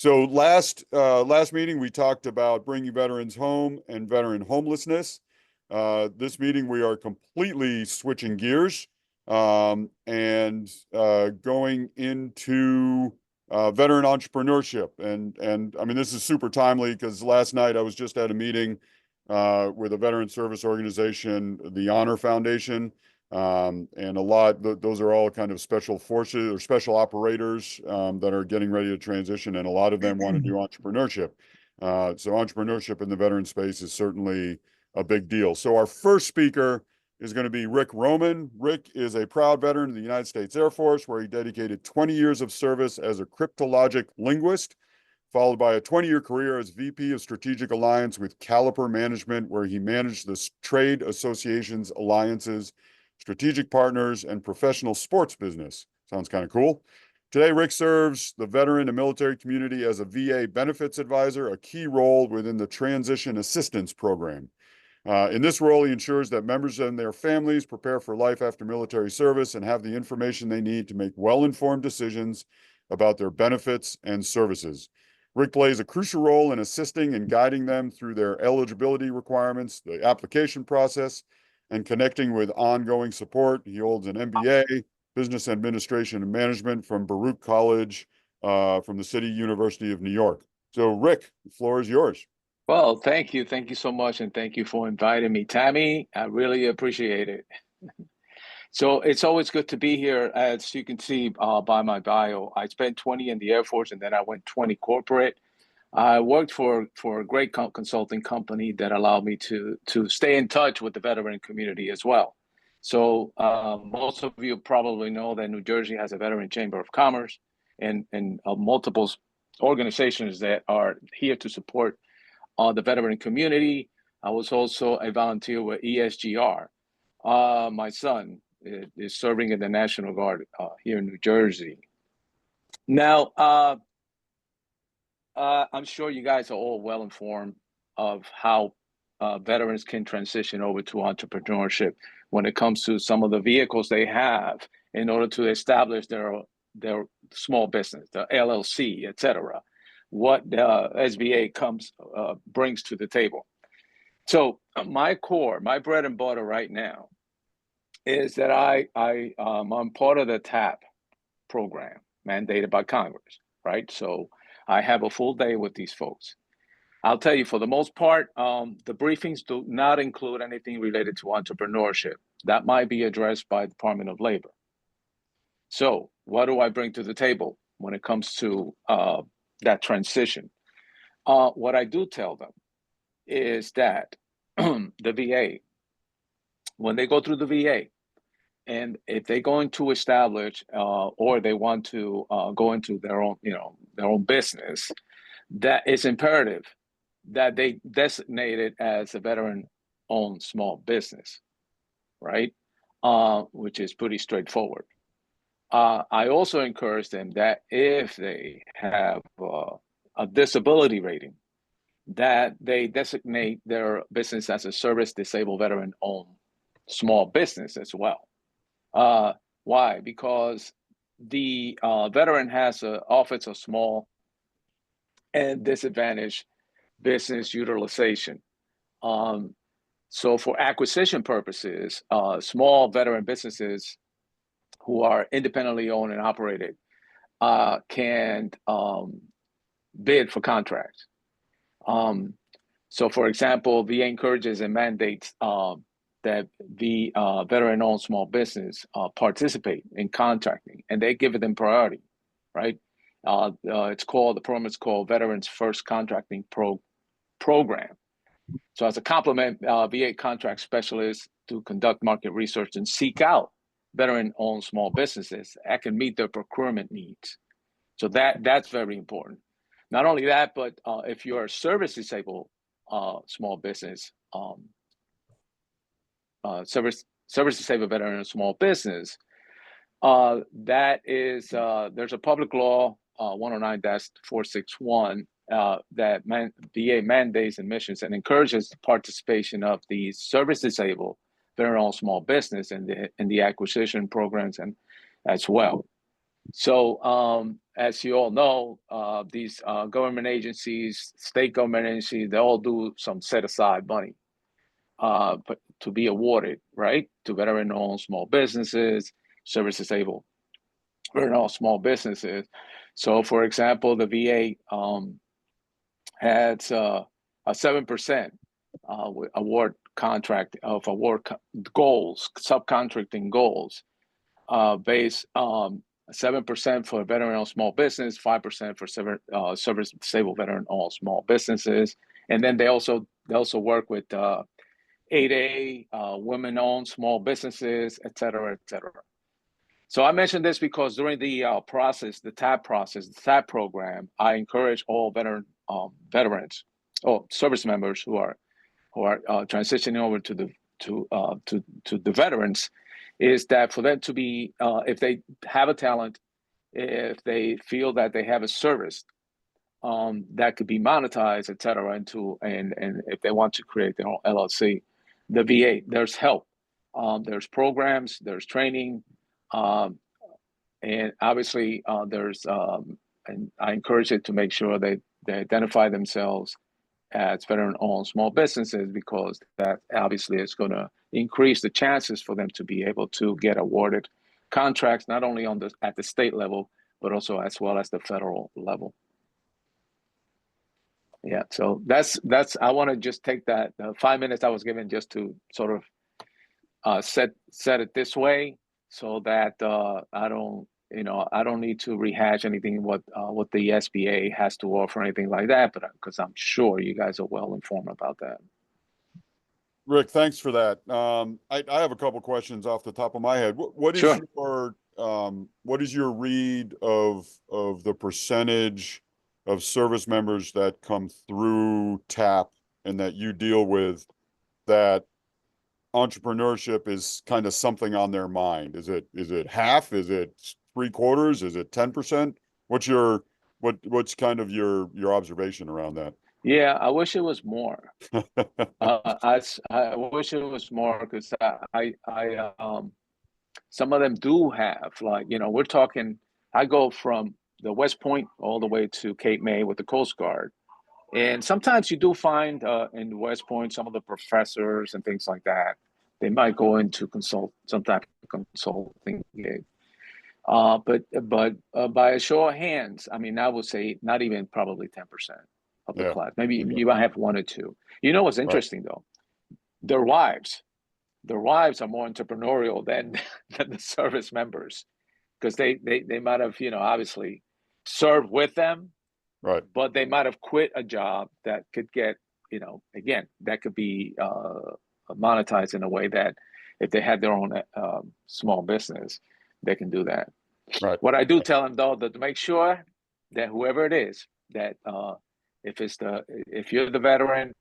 So last meeting, we talked about bringing veterans home and veteran homelessness. This meeting, we are completely switching gears and going into veteran entrepreneurship. And I mean, this is super timely because last night I was just at a meeting with a veteran service organization, the Honor Foundation. And those are all kind of special forces or special operators that are getting ready to transition, and a lot of them want to do entrepreneurship. So entrepreneurship in the veteran space is certainly a big deal. So our first speaker is going to be Rick Roman. Rick is a proud veteran of the United States Air Force, where he dedicated 20 years of service as a cryptologic linguist, followed by a 20-year career as VP of Strategic Alliance with Caliper Management, where he managed the trade associations, alliances, strategic partners, and professional sports business. Sounds kind of cool. Today, Rick serves the veteran and military community as a VA benefits advisor, a key role within the Transition Assistance Program. In this role, he ensures that members and their families prepare for life after military service and have the information they need to make well-informed decisions about their benefits and services. Rick plays a crucial role in assisting and guiding them through their eligibility requirements, the application process, and connecting with ongoing support. He holds an MBA, Business Administration and Management from Baruch College, from the City University of New York. So Rick, the floor is yours. Well, thank you. Thank you so much. And thank you for inviting me, Tammy. I really appreciate it. So it's always good to be here. As you can see by my bio, I spent 20 in the Air Force and then I went 20 corporate. I worked for a great consulting company that allowed me to stay in touch with the veteran community as well. So most of you probably know that New Jersey has a Veteran Chamber of Commerce and multiple organizations that are here to support the veteran community. I was also a volunteer with ESGR. My son is serving in the National Guard here in New Jersey. Now, I'm sure you guys are all well informed of how veterans can transition over to entrepreneurship when it comes to some of the vehicles they have in order to establish their small business, the LLC, et cetera. What SBA brings to the table. So my bread and butter right now is that I'm part of the TAP program mandated by Congress, right? So I have a full day with these folks. I'll tell you, for the most part, the briefings do not include anything related to entrepreneurship. That might be addressed by the Department of Labor. So what do I bring to the table when it comes to that transition? What I do tell them is that the VA, when they go through the VA, and if they're going to establish or they want to go into their own business, that it's imperative that they designate it as a veteran-owned small business, right? Which is pretty straightforward. I also encourage them that if they have a disability rating, that they designate their business as a service-disabled veteran-owned small business as well. Why? Because the veteran has an office of small and disadvantaged business utilization. So for acquisition purposes, small veteran businesses who are independently owned and operated can bid for contracts. So for example, VA encourages and mandates that the veteran-owned small business participate in contracting, and they give them priority, right? The program is called Veterans First Contracting Program. So as a complement, VA contract specialists to conduct market research and seek out veteran-owned small businesses that can meet their procurement needs. So that's very important. Not only that, but if you're a service-disabled small business, service-disabled veteran small business, there's a public law 109-461 that VA mandates and missions and encourages the participation of the service-disabled veteran small business in the acquisition programs and as well. So, as you all know, these government agencies, state government agencies, they all do some set aside money but to be awarded, right, to veteran-owned small businesses, service disabled veteran-owned small businesses. So, for example, the VA had a 7% award contract of award goals, subcontracting goals, based 7% for veteran-owned small business, 5% for service disabled veteran-owned small businesses, and then they also work with 8A, women-owned small businesses, et cetera, et cetera. So I mentioned this because during the process, the TAP program, I encourage all veterans or service members who are transitioning over to the veterans, is that for them to be, if they have a talent, if they feel that they have a service that could be monetized, et cetera, and if they want to create their own LLC, the VA, there's help. There's programs, there's training, and obviously and I encourage it to make sure they identify themselves as veteran-owned small businesses, because that obviously is going to increase the chances for them to be able to get awarded contracts, not only at the state level, but also as well as the federal level. Yeah, so that's I want to just take that 5 minutes I was given just to sort of set it this way, so that I don't need to rehash anything what the SBA has to offer or anything like that, but because I'm sure you guys are well informed about that. Rick, thanks for that. I have a couple questions off the top of my head. What is Sure. your read of the percentage of service members that come through TAP and that you deal with, that entrepreneurship is kind of something on their mind? Is it half? Is it 3/4? Is it 10%? What's kind of your observation around that? Yeah, I wish it was more. I wish it was more, because some of them do have, like, we're talking, I go from the West Point all the way to Cape May with the Coast Guard. And sometimes you do find in West Point, some of the professors and things like that, they might go into some type of consulting gig. But by a show of hands, I mean, I would say not even probably 10% of the class. Maybe you might have one or two. You know what's interesting though? Their wives are more entrepreneurial than the service members, because they might have, obviously served with them, Right. but they might have quit a job that could get, again, that could be monetized in a way that if they had their own small business, they can do that. Right. What I do tell them though, that to make sure that whoever it is, that if you're the veteran,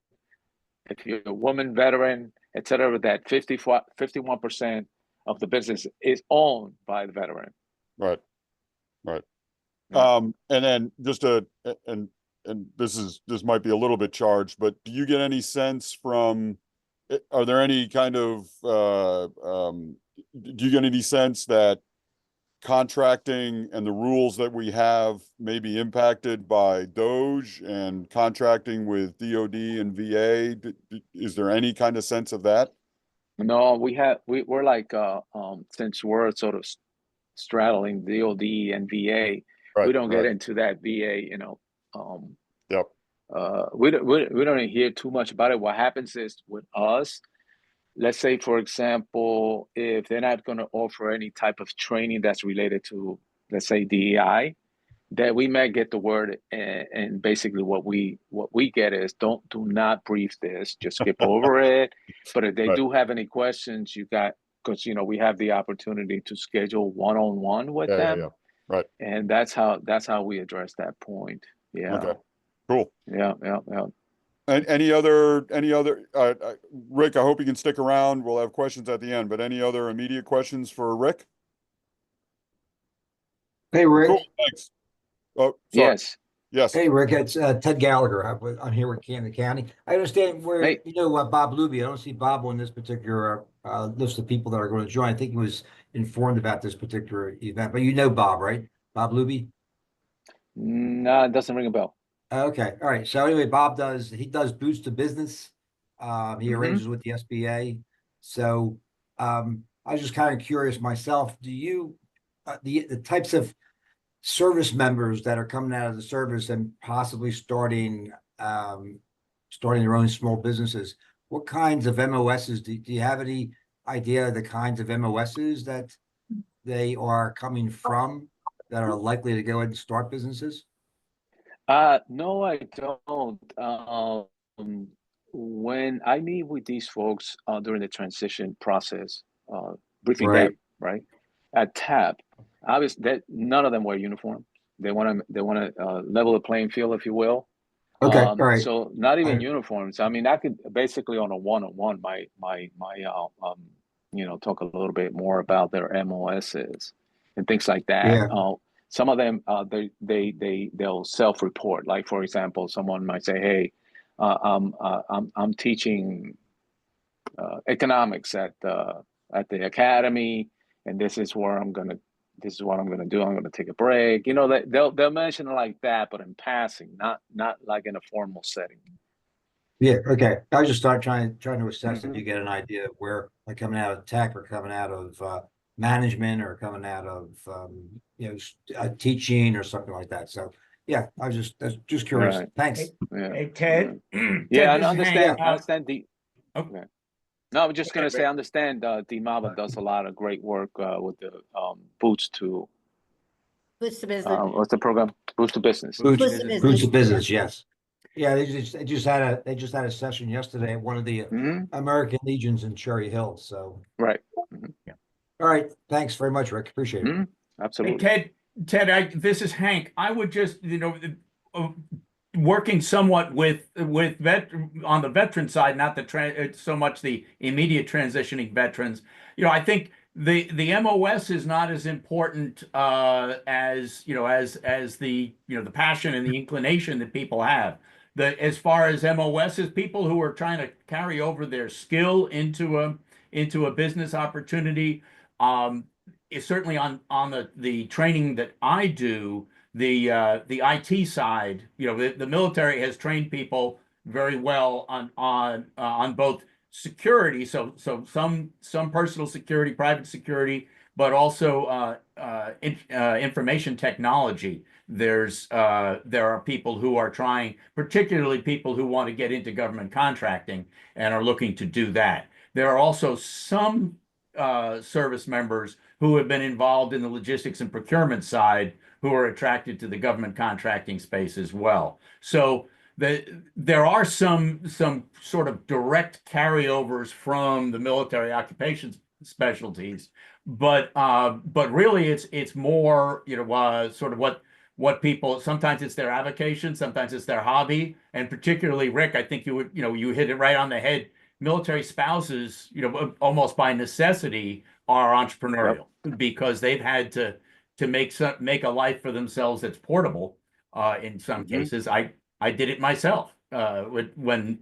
if you're a woman veteran, et cetera, that 51% of the business is owned by the veteran. Right. Right. Yeah. And then and this might be a little bit charged, but do you get any sense from, are there any kind of, do you get any sense that contracting and the rules that we have may be impacted by DOGE and contracting with DOD and VA? Is there any kind of sense of that? No, we're like, since we're sort of straddling DOD and VA, we don't get into that VA, Yep. we don't hear too much about it. What happens is with us, let's say, for example, if they're not going to offer any type of training that's related to, let's say, DEI, that we might get the word, and basically what we get is, do not brief this, just skip over it. But if they do have any questions, because we have the opportunity to schedule one-on-one with them. Yeah. Right. And that's how we address that point. Yeah. Okay. Cool. Yeah. And any other, Rick, I hope you can stick around. We'll have questions at the end, but any other immediate questions for Rick? Hey, Rick. Cool. Thanks. Oh, sorry. Yes. Hey, Rick, it's Ted Gallagher. I'm here with Camden County. I understand where, Bob Luby. I don't see Bob on this particular list of people that are going to join. I think he was informed about this particular event, but you know Bob, right? Bob Luby? No, it doesn't ring a bell. Okay, all right. So anyway, he does Boots to Business. He Mhm. arranges with the SBA. So I was just kind of curious myself. Do you the types of service members that are coming out of the service and possibly starting their own small businesses? What kinds of MOSs do you have any idea of the kinds of MOSs that they are coming from that are likely to go ahead and start businesses? No, I don't. When I meet with these folks during the transition process, briefing Right. them, right, at TAP, obviously that none of them wear uniform. They want to level the playing field, if you will. Okay. All right. So not even I- uniforms. I mean, I could basically on a one-on-one, talk a little bit more about their MOSs and things like that. yeah. Some of them, they'll self-report. Like for example, someone might say, "Hey, I'm teaching economics at the academy, and this is what I'm gonna do. I'm gonna take a break." They'll mention it like that, but in passing, not like in a formal setting. Yeah. Okay. I was just trying to assess if Mhm. you get an idea of where like coming out of tech or coming out of management or coming out of teaching or something like that. So yeah, I was just curious. Right. Thanks. Yeah. Hey, Ted. Yeah, Ted, and this is Hank. I understand the. Oh, Okay. No, I'm just go gonna ahead, say, I Rick. understand DMAVA does a lot of great work with the boots to Boost the business. what's the program? Boost to business. Boots, Boost the Boots business. of business. Yes. Yeah. They just had a session yesterday at one of the Hmm. American Legions in Cherry Hill. So Right. Hmm. all right. Thanks very much, Rick. Appreciate it. Hmm. Hey, Absolutely. This is Hank. I would just, uh, working somewhat with on the veteran side, not so much the immediate transitioning veterans. I think the MOS is not as important as the passion and the inclination that people have. As far as MOSs, people who are trying to carry over their skill into a business opportunity. Is certainly on the training that I do, the IT side. The military has trained people very well on both security, so some personal security, private security, but also information technology. There are people who are trying, particularly people who want to get into government contracting and are looking to do that. There are also some service members who have been involved in the logistics and procurement side who are attracted to the government contracting space as well. So there are some sort of direct carryovers from the military occupations specialties, but really it's more sort of what people, sometimes it's their avocation, sometimes it's their hobby, and particularly Rick, I think you hit it right on the head. Military spouses, almost by necessity, are Yep. entrepreneurial because they've had to make a life for themselves that's portable. In some Hmm. cases, I did it myself when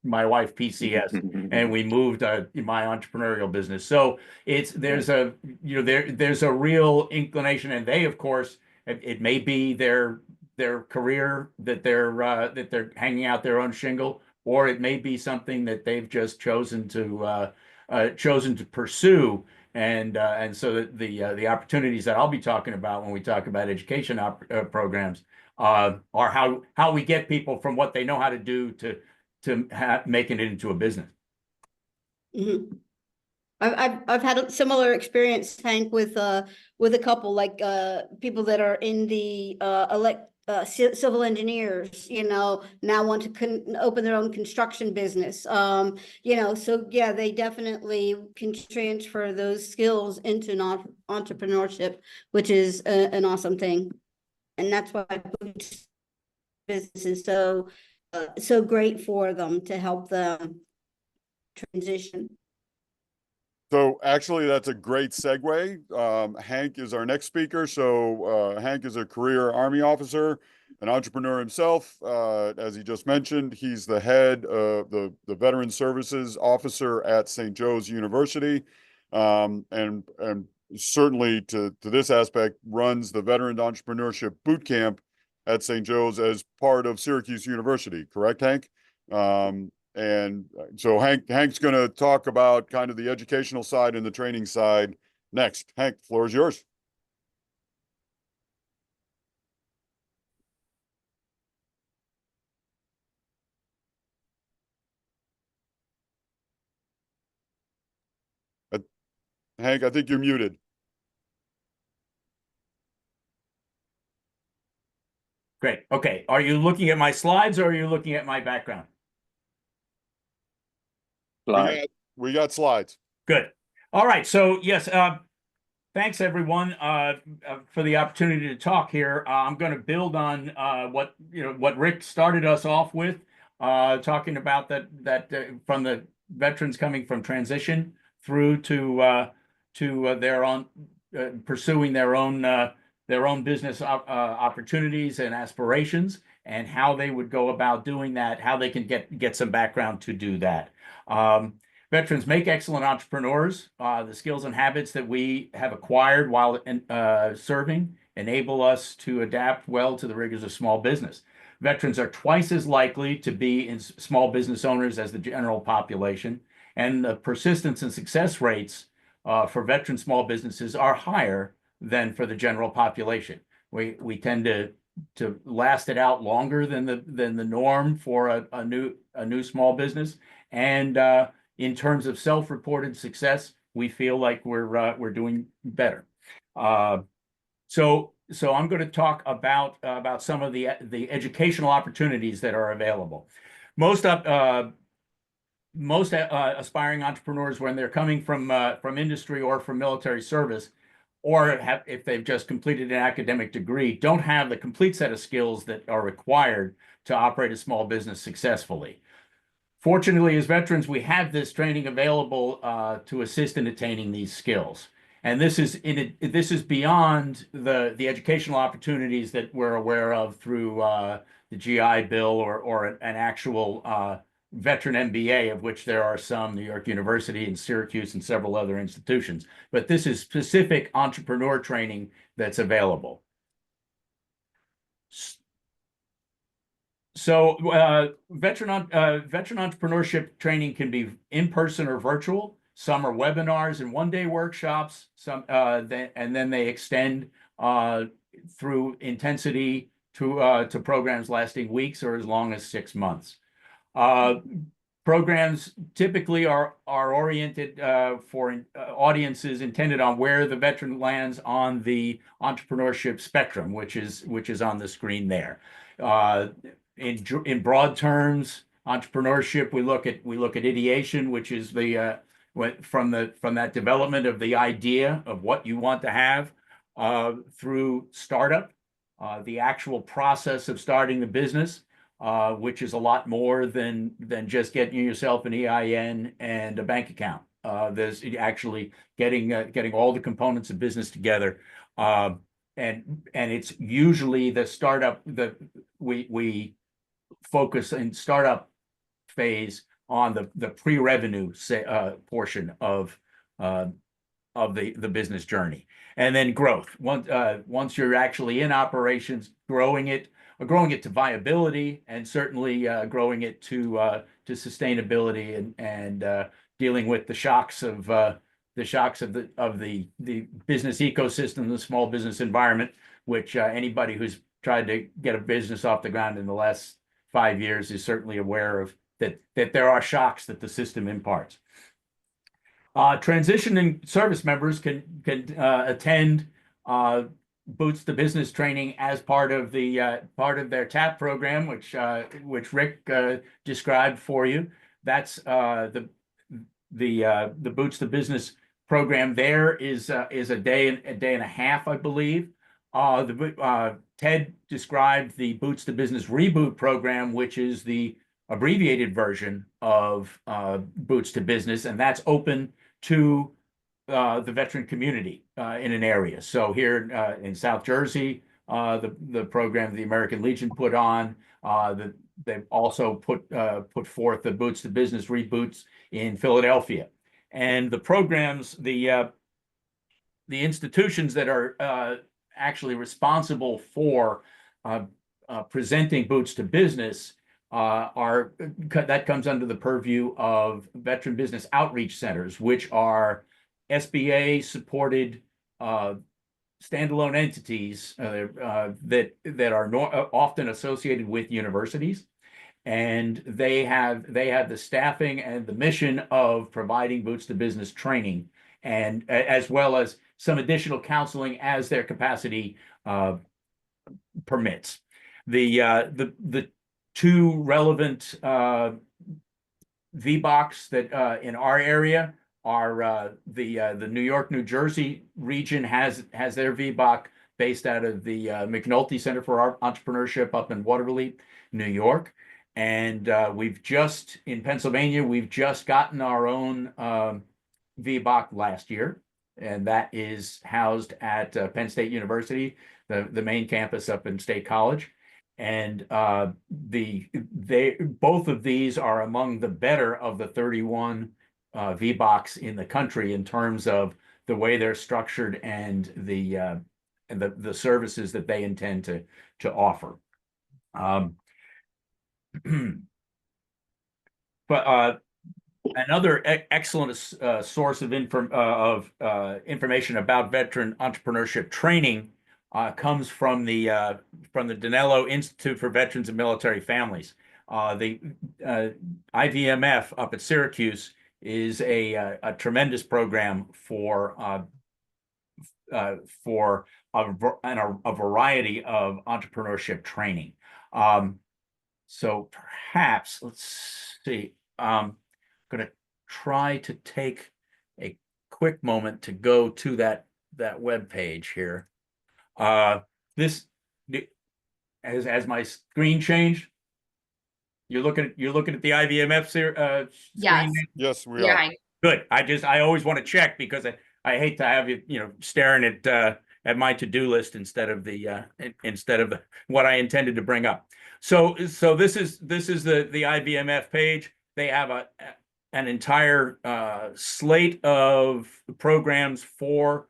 my wife PCS and we moved my entrepreneurial business. So there's there's a real inclination, and they, of course, it may be their career that they're hanging out their own shingle, or it may be something that they've just chosen to pursue. And so that the opportunities that I'll be talking about when we talk about education programs are how we get people from what they know how to do to making it into a business. Mhm. I've had a similar experience, Hank, with a couple like people that are in the civil engineers, now want to open their own construction business. So yeah, they definitely can transfer those skills into entrepreneurship, which is an awesome thing. And that's why Boots business is so great for them to help them transition. So actually, that's a great segue. Hank is our next speaker. So Hank is a career Army officer. an entrepreneur himself. As he just mentioned, he's the head of the Veteran Services Officer at St. Joe's University, and certainly to this aspect runs the Veteran Entrepreneurship Boot Camp at St. Joe's as part of Syracuse University. Correct, Hank? And so Hank's going to talk about kind of the educational side and the training side next. Hank, the floor is yours. Hank, I think you're muted. Great. Okay. Are you looking at my slides or are you looking at my background? We got slides. Good. All right. So yes, thanks everyone for the opportunity to talk here. I'm going to build on what Rick started us off with, talking about that from the veterans coming from transition through to their own pursuing their own business opportunities and aspirations, and how they would go about doing that, how they can get some background to do that. Veterans make excellent entrepreneurs. The skills and habits that we have acquired while serving enable us to adapt well to the rigors of small business. Veterans are twice as likely to be small business owners as the general population, and the persistence and success rates for veteran small businesses are higher than for the general population. We tend to last it out longer than the norm for a new small business, and in terms of self-reported success, we feel like we're doing better. So I'm going to talk about some of the educational opportunities that are available. Most aspiring entrepreneurs, when they're coming from industry or from military service, or if they've just completed an academic degree, don't have the complete set of skills that are required to operate a small business successfully. Fortunately, as veterans, we have this training available to assist in attaining these skills. And this is beyond the educational opportunities that we're aware of through the GI Bill or an actual veteran MBA, of which there are some, New York University and Syracuse and several other institutions. But this is specific entrepreneur training that's available. So veteran entrepreneurship training can be in person or virtual. Some are webinars and one-day workshops. Some and then they extend through intensity to programs lasting weeks or as long as 6 months. Programs typically are oriented for audiences intended on where the veteran lands on the entrepreneurship spectrum, which is on the screen there. In broad terms, entrepreneurship, we look at ideation, which is from that development of the idea of what you want to have, through startup, the actual process of starting the business, which is a lot more than just getting yourself an EIN and a bank account. There's actually getting all the components of business together, and it's usually the startup that we focus in startup phase on the pre-revenue portion of the business journey, and then growth. Once you're actually in operations, growing it to viability, and certainly growing it to sustainability, and dealing with the shocks of the business ecosystem, the small business environment, which anybody who's tried to get a business off the ground in the last 5 years is certainly aware of, that there are shocks that the system imparts. Transitioning service members can attend Boots to Business training as part of their TAP program, which Rick described for you. That's the Boots to Business program. There is a day and a half, I believe. Ted described the Boots to Business Reboot program, which is the abbreviated version of Boots to Business, and that's open to the veteran community in an area. So here in South Jersey, the program the American Legion put on. They've also put forth the Boots to Business reboots in Philadelphia, and the programs, the institutions that are actually responsible for presenting Boots to Business that comes under the purview of Veteran Business Outreach Centers, which are SBA supported standalone entities that are often associated with universities, and they have the staffing and the mission of providing Boots to Business training, and as well as some additional counseling as their capacity permits. The two relevant VBOCs that in our area are the New York, New Jersey region has their VBOC based out of the McNulty Center for Entrepreneurship up in Waterloo, New York. And in Pennsylvania, we've just gotten our own VBOC last year, and that is housed at Penn State University, the main campus up in State College. And both of these are among the better of the 31 VBOCs in the country in terms of the way they're structured and the services that they intend to offer. But another excellent source of information about veteran entrepreneurship training comes from the Danello Institute for Veterans and Military Families. The IVMF up at Syracuse is a tremendous program for a variety of entrepreneurship training. So perhaps, let's see, I'm going to try to take a quick moment to go to that web page here. This has my screen changed? You're looking at the IVMF screen? Yes. Yes, we are. Good. I always want to check because I hate to have you staring at my to-do list instead of what I intended to bring up. So this is the IVMF page. They have an entire slate of programs for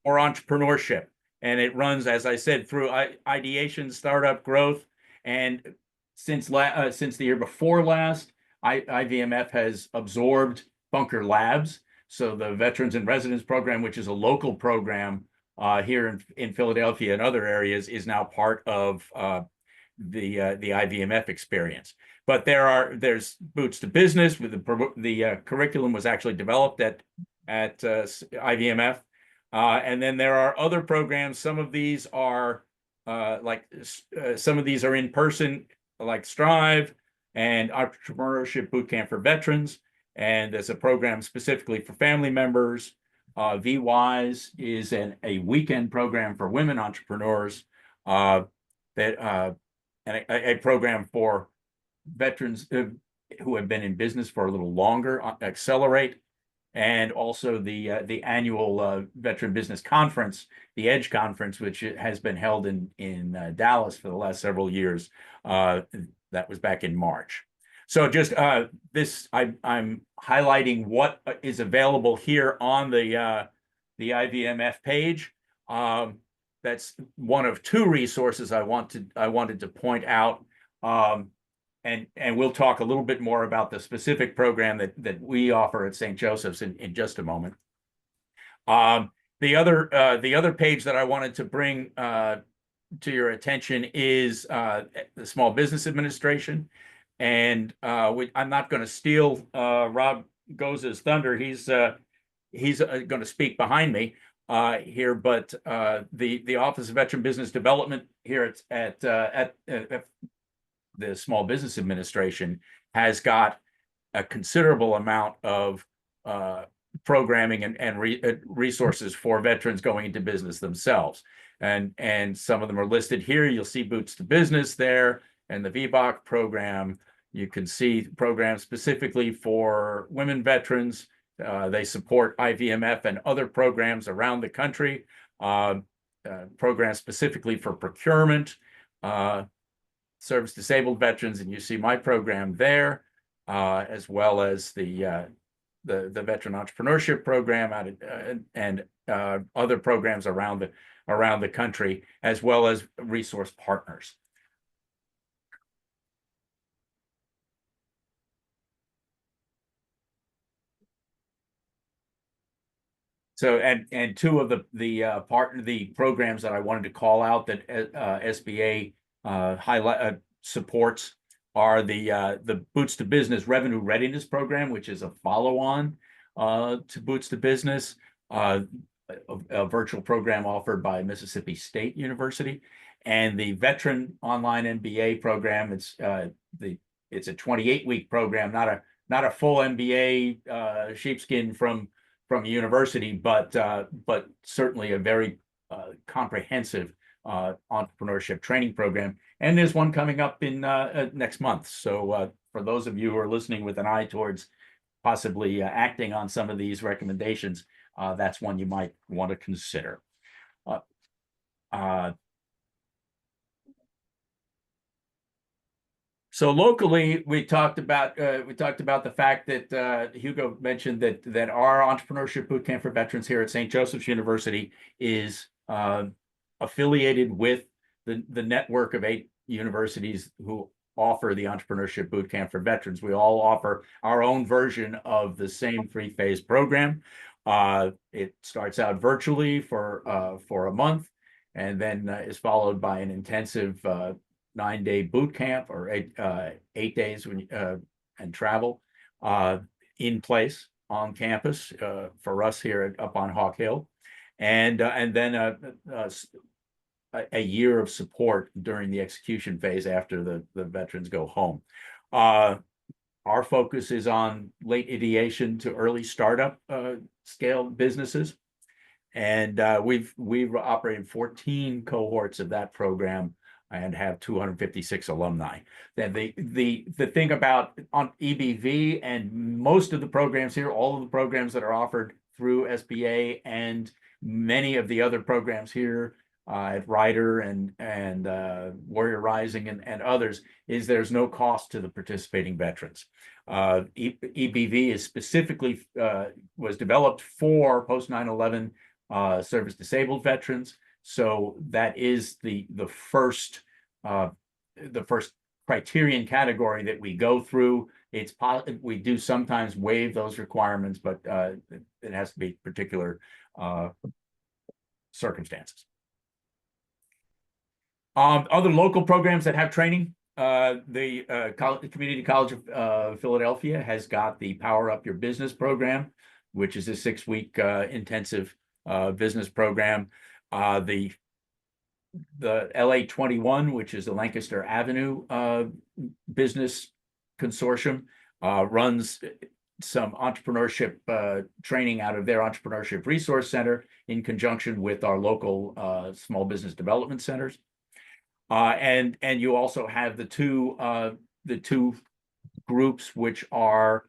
entrepreneurship, and it runs, as I said, through ideation, startup, growth, and since the year before last, IVMF has absorbed Bunker Labs. So the Veterans in Residence program, which is a local program here in Philadelphia and other areas, is now part of the IVMF experience. But there's Boots to Business. With the curriculum was actually developed at IVMF, and then there are other programs. Some of these are some of these are in person, like Strive and Entrepreneurship Bootcamp for Veterans, and there's a program specifically for family members. VWise is a weekend program for women entrepreneurs, and a program for veterans who have been in business for a little longer, Accelerate, and also the annual Veteran Business Conference, the EDGE Conference, which has been held in Dallas for the last several years. That was back in March. So just I'm highlighting what is available here on the IVMF page. That's one of two resources I wanted to point out, and we'll talk a little bit more about the specific program that we offer at St. Joseph's in just a moment. The other page that I wanted to bring to your attention is the Small Business Administration. And I'm not going to steal Rob Goza's thunder. He's going to speak behind me here, but the Office of Veteran Business Development here at the Small Business Administration has got a considerable amount of programming and resources for veterans going into business themselves. And some of them are listed here. You'll see Boots to Business there, and the VBOC program. You can see programs specifically for women veterans. They support IVMF and other programs around the country. programs specifically for procurement, service disabled veterans, and you see my program there, as well as the veteran entrepreneurship program out and other programs around the country, as well as resource partners. So, and two of the programs that I wanted to call out that SBA highlight supports are the Boots to Business Revenue Readiness Program, which is a follow-on to Boots to Business, a virtual program offered by Mississippi State University, and the Veteran Online MBA program. It's a 28-week program, not a full MBA sheepskin from a university, but certainly a very comprehensive entrepreneurship training program. And there's one coming up in next month. So for those of you who are listening with an eye towards possibly acting on some of these recommendations, that's one you might want to consider. So locally, we talked about the fact that Hugo mentioned that our entrepreneurship bootcamp for veterans here at St. Joseph's University is affiliated with the network of 8 universities who offer the entrepreneurship bootcamp for veterans. We all offer our own version of the same 3-phase program. It starts out virtually for a month, and then is followed by an intensive 9-day boot camp, or 8 days and travel in place on campus for us here up on Hawk Hill, and then a year of support during the execution phase after the veterans go home. Our focus is on late ideation to early startup scale businesses, and we've operated 14 cohorts of that program and have 256 alumni. Then the thing about on EBV and most of the programs here, all of the programs that are offered through SBA and many of the other programs here at Ryder and Warrior Rising and others, is there's no cost to the participating veterans. EBV is specifically was developed for post 9/11 service disabled veterans. So that is the first criterion category that we go through. We do sometimes waive those requirements, but it has to be particular circumstances. Other local programs that have training, the Community College of Philadelphia has got the Power Up Your Business program, which is a 6-week intensive business program. The LA21, which is the Lancaster Avenue Business Consortium, runs some entrepreneurship training out of their Entrepreneurship Resource Center in conjunction with our local small business development centers. And you also have the two groups which are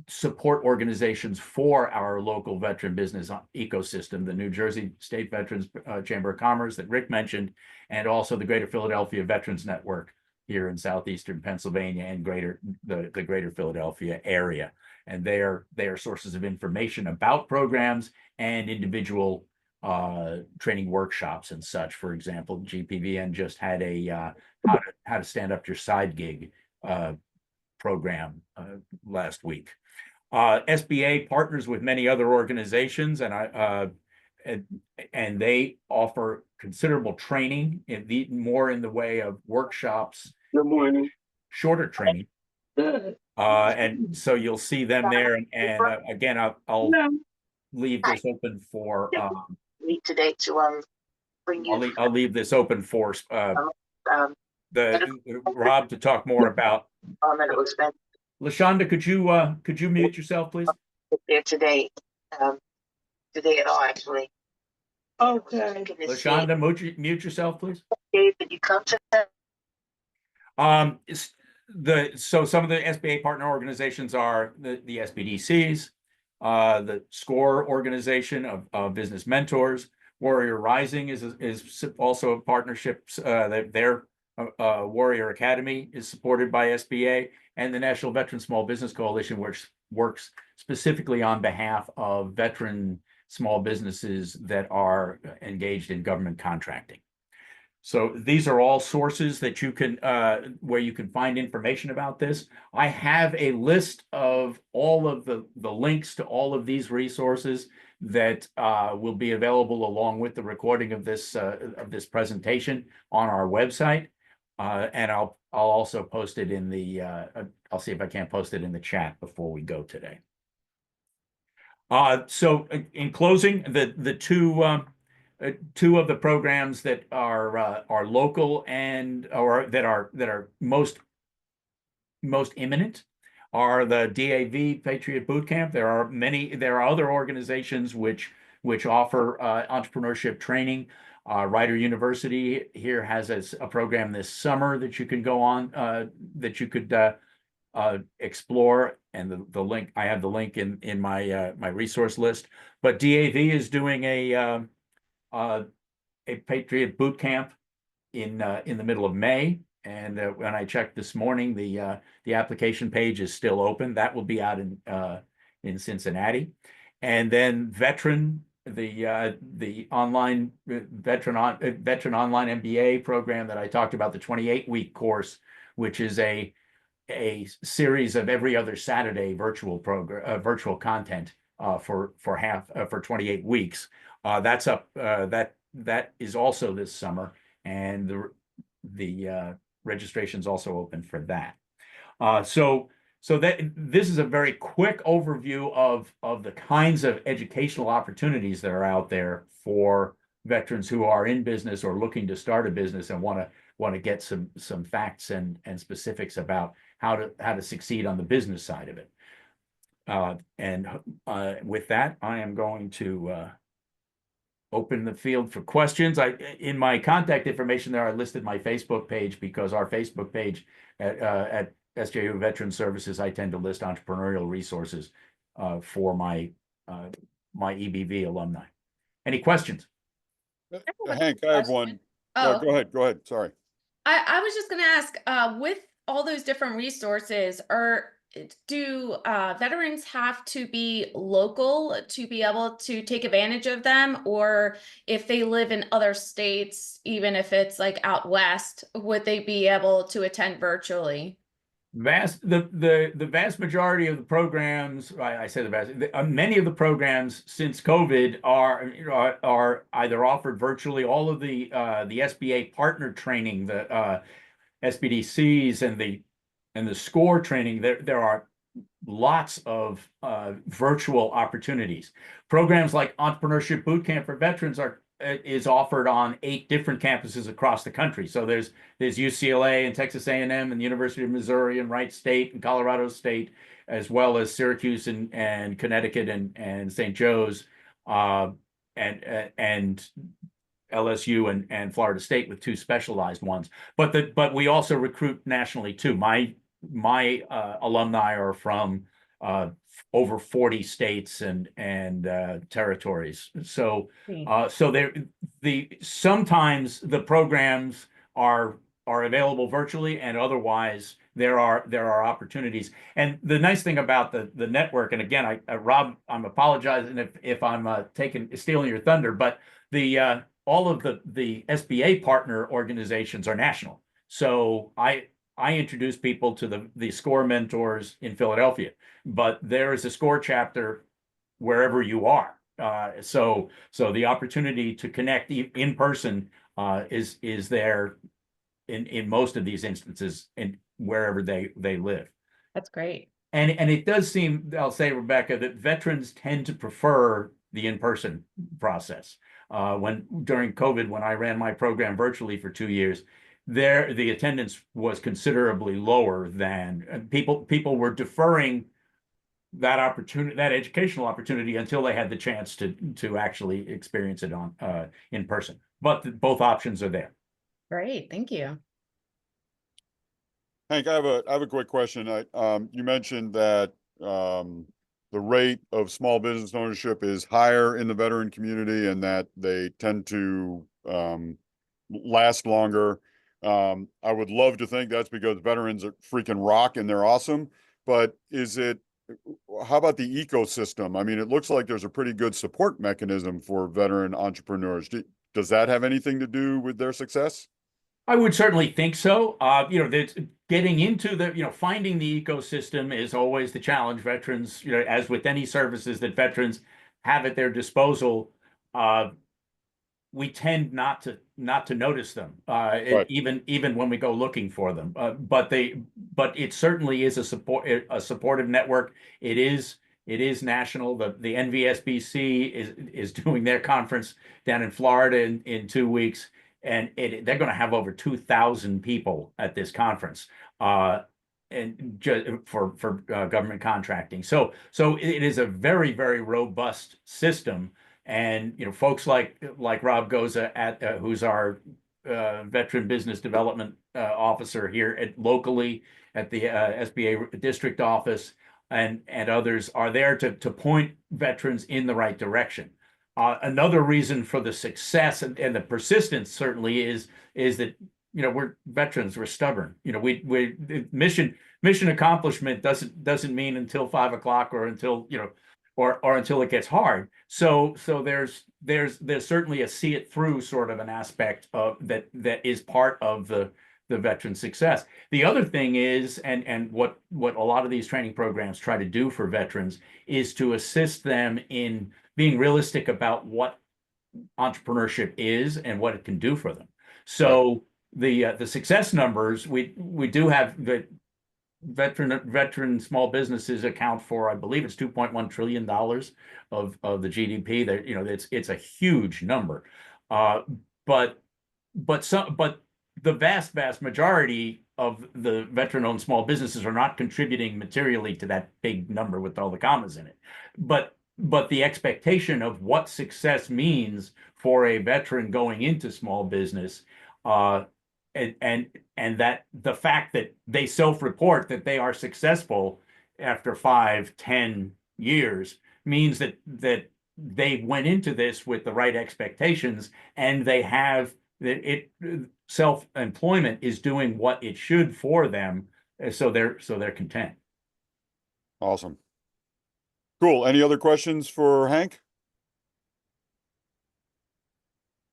support organizations for our local veteran business ecosystem, the New Jersey State Veterans Chamber of Commerce that Rick mentioned, and also the Greater Philadelphia Veterans Network here in southeastern Pennsylvania and the Greater Philadelphia area. And they are sources of information about programs and individual training workshops and such. For example, GPVN just had a how to stand up your side gig program last week. SBA partners with many other organizations, and they offer considerable training more in the way of workshops. Good morning. Shorter training. Good. And so you'll see them there. And again, I'll leave this open for today to bring you. I'll leave this open for Rob to talk more about. LaShonda, could you mute yourself, please? There today, today at all, actually. Okay. LaShonda, mute yourself, please. Dave, did you come to that? So some of the SBA partner organizations are the SBDCs, the SCORE organization of business mentors. Warrior Rising is also a partnership. Their Warrior Academy is supported by SBA, and the National Veteran Small Business Coalition, which works specifically on behalf of veteran small businesses that are engaged in government contracting. So these are all sources that you can where you can find information about this. I have a list of all of the links to all of these resources that will be available along with the recording of this presentation on our website, and I'll also post it in the I'll see if I can't post it in the chat before we go today. So in closing, the two of the programs that are local and or that are most imminent are the DAV Patriot Boot Camp. There are other organizations which offer entrepreneurship training. Rider University here has a program this summer that you can go on that you could explore, and the link, I have the link in my my resource list. But DAV is doing a Patriot Boot Camp in the middle of May, and when I checked this morning, the application page is still open. That will be out in Cincinnati, and then the online veteran online MBA program that I talked about, the 28-week course, which is a series of every other Saturday virtual program, virtual content for 28 weeks. That's up. That is also this summer, and the registration is also open for that. So that this is a very quick overview of the kinds of educational opportunities that are out there for veterans who are in business or looking to start a business and want to get some facts and specifics about how to succeed on the business side of it. And with that, I am going to open the field for questions. In my contact information there, I listed my Facebook page because our Facebook page at SJU Veteran Services, I tend to list entrepreneurial resources for my EBV alumni. Any questions? Hank, I have one. Oh, Go ahead. Sorry. I was just going to ask, with all those different resources, do veterans have to be local to be able to take advantage of them? Or if they live in other states, even if it's like out west, would they be able to attend virtually? The vast majority of the programs, I say the vast, many of the programs since COVID are either offered virtually. All of the SBA partner training, the SBDCs and the SCORE training, there are lots of virtual opportunities. Programs like Entrepreneurship Bootcamp for Veterans is offered on 8 different campuses across the country. So there's UCLA and Texas A&M and the University of Missouri and Wright State and Colorado State, as well as Syracuse and Connecticut and St. Joe's and LSU and Florida State with 2 specialized ones. But we also recruit nationally too. My alumni are from over 40 states and territories. So sometimes the programs are available virtually, and otherwise there are opportunities. And the nice thing about the network, and again, Rob, I'm apologizing if I'm stealing your thunder, but all of the SBA partner organizations are national. So I introduce people to the SCORE mentors in Philadelphia, but there is a SCORE chapter wherever you are. So the opportunity to connect in person is there in most of these instances and wherever they live. That's great. And it does seem, I'll say, Rebecca, that veterans tend to prefer the in-person process. During COVID, when I ran my program virtually for 2 years, the attendance was considerably lower than people were deferring that opportunity, that educational opportunity, until they had the chance to actually experience it in person. But both options are there. Great, thank you. Hank, I have a quick question. You mentioned that the the rate of small business ownership is higher in the veteran community and that they tend to last longer. I would love to think that's because veterans are freaking rock and they're awesome, but how about the ecosystem? I mean, it looks like there's a pretty good support mechanism for veteran entrepreneurs. Does that have anything to do with their success? I would certainly think so. That's getting into finding the ecosystem is always the challenge. Veterans, as with any services that veterans have at their disposal, we tend not to notice them, Right. even when we go looking for them. But it certainly is a supportive network. It is national. The NVSBC is doing their conference down in Florida in 2 weeks. And they're going to have over 2,000 people at this conference, and just for government contracting. So it is a very, very robust system. And folks like Rob Goza who's our veteran business development officer here locally at the SBA district office, and others are there to point veterans in the right direction. Another reason for the success and the persistence certainly is that we're veterans, we're stubborn. We mission accomplishment doesn't mean until 5 o'clock or until or until it gets hard. So there's certainly a see it through sort of an aspect of that is part of the veteran success. The other thing is, and what a lot of these training programs try to do for veterans is to assist them in being realistic about what entrepreneurship is and what it can do for them. So the success numbers, we do have the veteran small businesses account for, I believe it's $2.1 trillion of the GDP. That it's a huge number, but the vast majority of the veteran-owned small businesses are not contributing materially to that big number with all the commas in it. But the expectation of what success means for a veteran going into small business, and that the fact that they self-report that they are successful after 5-10 years means that they went into this with the right expectations, and they have that self-employment is doing what it should for them, so they're content. Awesome. Cool. Any other questions for Hank?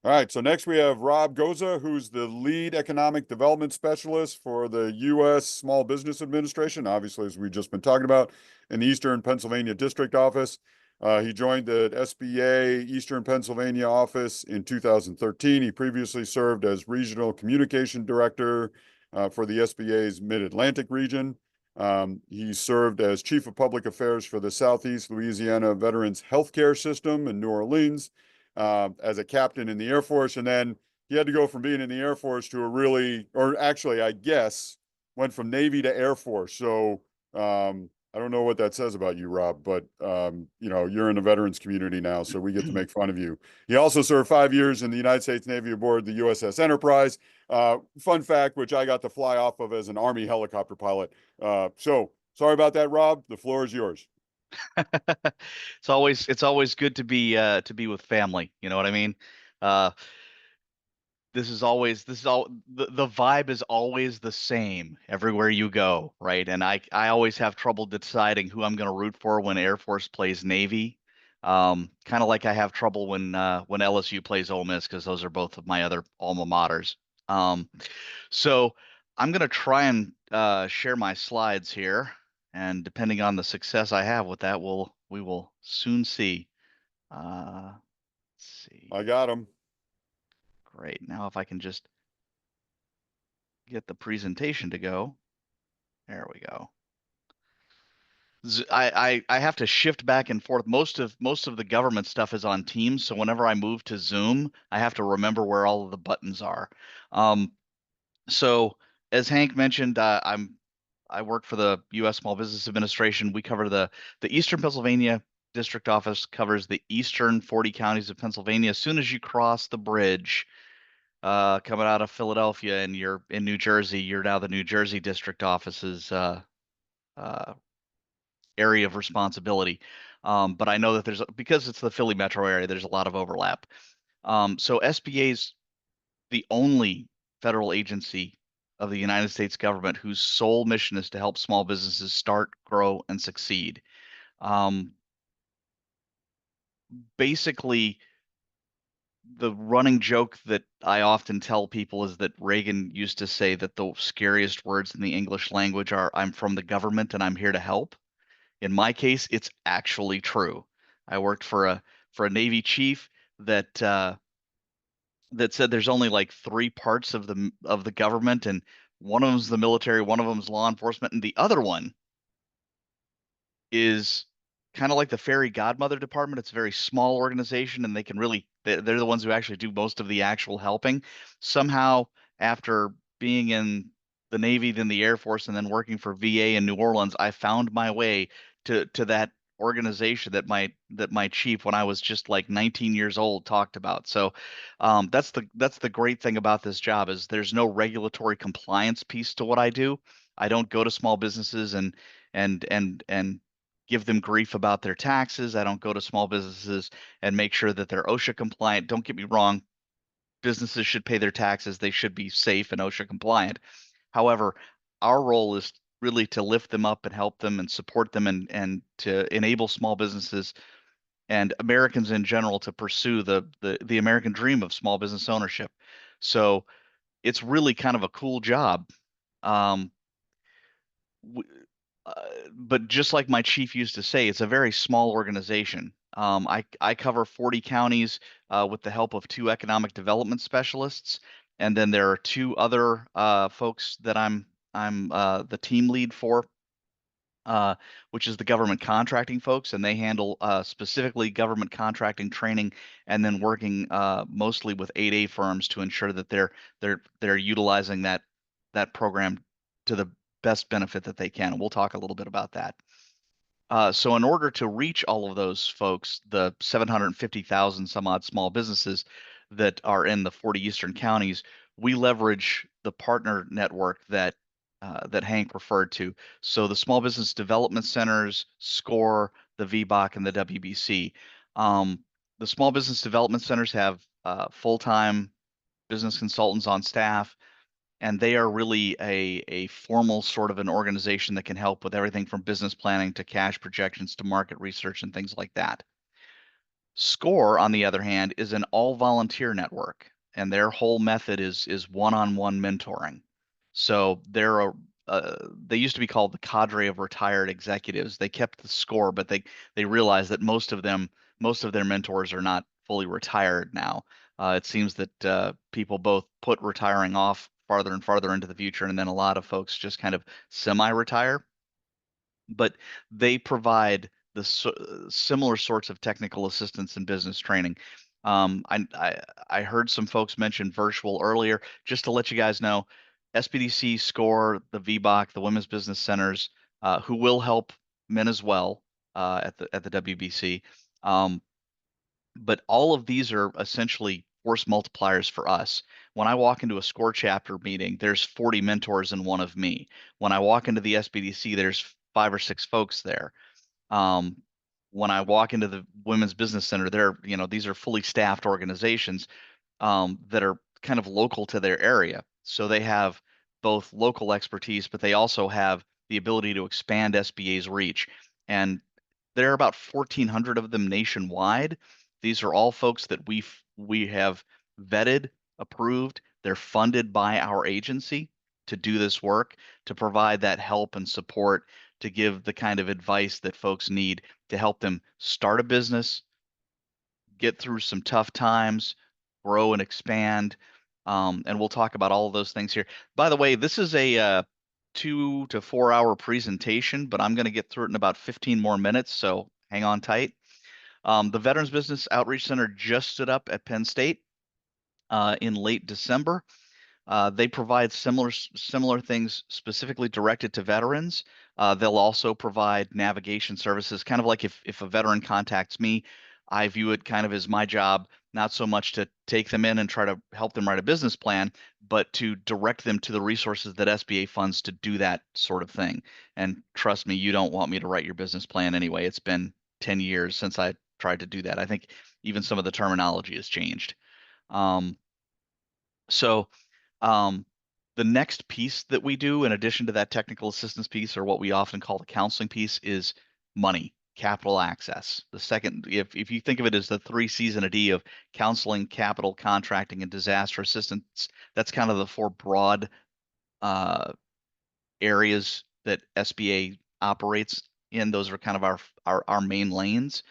All right. So next we have Rob Goza, who's the lead economic development specialist for the U.S. Small Business Administration, obviously, as we've just been talking about, in the Eastern Pennsylvania District Office. He joined the SBA Eastern Pennsylvania office in 2013. He previously served as Regional Communication Director for the SBA's Mid-Atlantic region. He served as Chief of Public Affairs for the Southeast Louisiana Veterans Healthcare System in New Orleans, as a captain in the Air Force. And then he had to go from being in the Air Force to I guess, went from Navy to Air Force. So I don't know what that says about you, Rob, but you're in the veterans community now, so we get to make fun of you. He also served 5 years in the United States Navy aboard the USS Enterprise. Fun fact, which I got to fly off of as an Army helicopter pilot. So sorry about that, Rob. The floor is yours. It's always good to be with family. You know what I mean? The vibe is always the same everywhere you go, right? And I always have trouble deciding who I'm going to root for when Air Force plays Navy. Kind of like I have trouble when LSU plays Ole Miss, because those are both of my other alma maters. So I'm going to try and share my slides here, and depending on the success I have with that, we will soon see. Let's see. I got him. Great. Now if I can just get the presentation to go. There we go. I have to shift back and forth. Most of the government stuff is on Teams, so whenever I move to Zoom, I have to remember where all of the buttons are. So as Hank mentioned, I work for the U.S. Small Business Administration. We cover the Eastern Pennsylvania District Office covers the eastern 40 counties of Pennsylvania. As soon as you cross the bridge, coming out of Philadelphia and you're in New Jersey, you're now the New Jersey District Office's area of responsibility. But I know that because it's the Philly metro area, there's a lot of overlap. So SBA's the only federal agency of the United States government whose sole mission is to help small businesses start, grow, and succeed. Basically, the running joke that I often tell people is that Reagan used to say that the scariest words in the English language are "I'm from the government and I'm here to help." In my case, it's actually true. I worked for a Navy chief that that said there's only like three parts of the government, and one of them's the military, one of them's law enforcement, and the other one is kind of like the fairy godmother department. It's a very small organization, and they can really they're the ones who actually do most of the actual helping. Somehow, after being in the Navy, then the Air Force, and then working for VA in New Orleans, I found my way to that organization that my chief, when I was just like 19 years old, talked about. So that's the great thing about this job, is there's no regulatory compliance piece to what I do. I don't go to small businesses and give them grief about their taxes. I don't go to small businesses and make sure that they're OSHA compliant. Don't get me wrong, businesses should pay their taxes. They should be safe and OSHA compliant. However, our role is really to lift them up and help them and support them, and to enable small businesses and Americans in general to pursue the American dream of small business ownership. So it's really kind of a cool job. Um, w- but just like my chief used to say, it's a very small organization. I cover 40 counties with the help of 2 economic development specialists, and then there are 2 other folks that I'm the team lead for, which is the government contracting folks, and they handle specifically government contracting training, and then working mostly with 8A firms to ensure that they're utilizing that program to the best benefit that they can. And we'll talk a little bit about that. So in order to reach all of those folks, the 750,000 some odd small businesses that are in the 40 eastern counties, we leverage the partner network that that Hank referred to. So the small business development centers, SCORE, the VBOC, and the WBC. The small business development centers have full-time business consultants on staff, and they are really a formal sort of an organization that can help with everything from business planning to cash projections to market research and things like that. SCORE, on the other hand, is an all-volunteer network, and their whole method is one-on-one mentoring. So they used to be called the cadre of retired executives. They kept the SCORE, but they realized that most of their mentors are not fully retired now. It seems that people both put retiring off farther and farther into the future, and then a lot of folks just kind of semi-retire. But they provide the similar sorts of technical assistance and business training. I heard some folks mention virtual earlier. Just to let you guys know, SBDC, SCORE, the VBOC, the Women's Business Centers, who will help men as well at the WBC. But all of these are essentially force multipliers for us. When I walk into a SCORE chapter meeting, there's 40 mentors and one of me. When I walk into the SBDC, there's 5 or 6 folks there. When I walk into the Women's Business Center, these are fully staffed organizations that are kind of local to their area. So they have both local expertise, but they also have the ability to expand SBA's reach. And there are about 1,400 of them nationwide. These are all folks that we have vetted, approved. They're funded by our agency to do this work, to provide that help and support, to give the kind of advice that folks need to help them start a business, get through some tough times, grow and expand. And we'll talk about all of those things here. By the way, this is a 2 to 4 hour presentation, but I'm going to get through it in about 15 more minutes, so hang on tight. The Veterans Business Outreach Center just stood up at Penn State in late December. They provide similar things specifically directed to veterans. They'll also provide navigation services, kind of like if a veteran contacts me, I view it kind of as my job, not so much to take them in and try to help them write a business plan, but to direct them to the resources that SBA funds to do that sort of thing. And trust me, you don't want me to write your business plan anyway. It's been 10 years since I tried to do that. I think even some of the terminology has changed. Um, so um, the next piece that we do, in addition to that technical assistance piece, or what we often call the counseling piece, is money, capital access. The second, if you think of it as the 3 C's and a D of counseling, capital, contracting, and disaster assistance, that's kind of the 4 broad areas that SBA operates in. Those are kind of our main lanes.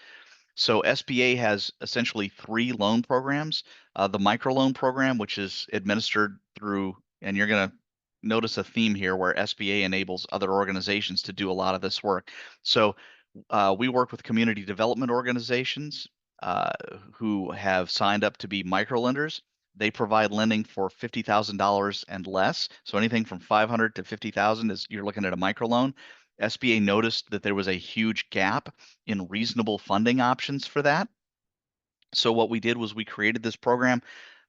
So SBA has essentially 3 loan programs. The microloan program, which is administered through, and you're going to notice a theme here where SBA enables other organizations to do a lot of this work. So we work with community development organizations who have signed up to be microlenders. They provide lending for $50,000 and less. So anything from 500 to 50,000 is you're looking at a microloan. SBA noticed that there was a huge gap in reasonable funding options for that. So what we did was we created this program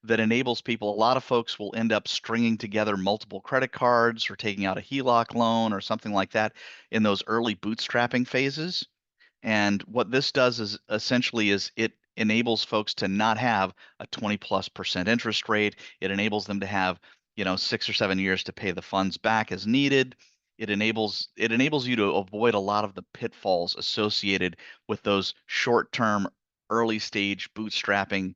that enables people. A lot of folks will end up stringing together multiple credit cards or taking out a HELOC loan or something like that in those early bootstrapping phases. And what this does is essentially is it enables folks to not have a 20+% interest rate. It enables them to have, 6 or 7 years to pay the funds back as needed. It enables you to avoid a lot of the pitfalls associated with those short-term, early-stage bootstrapping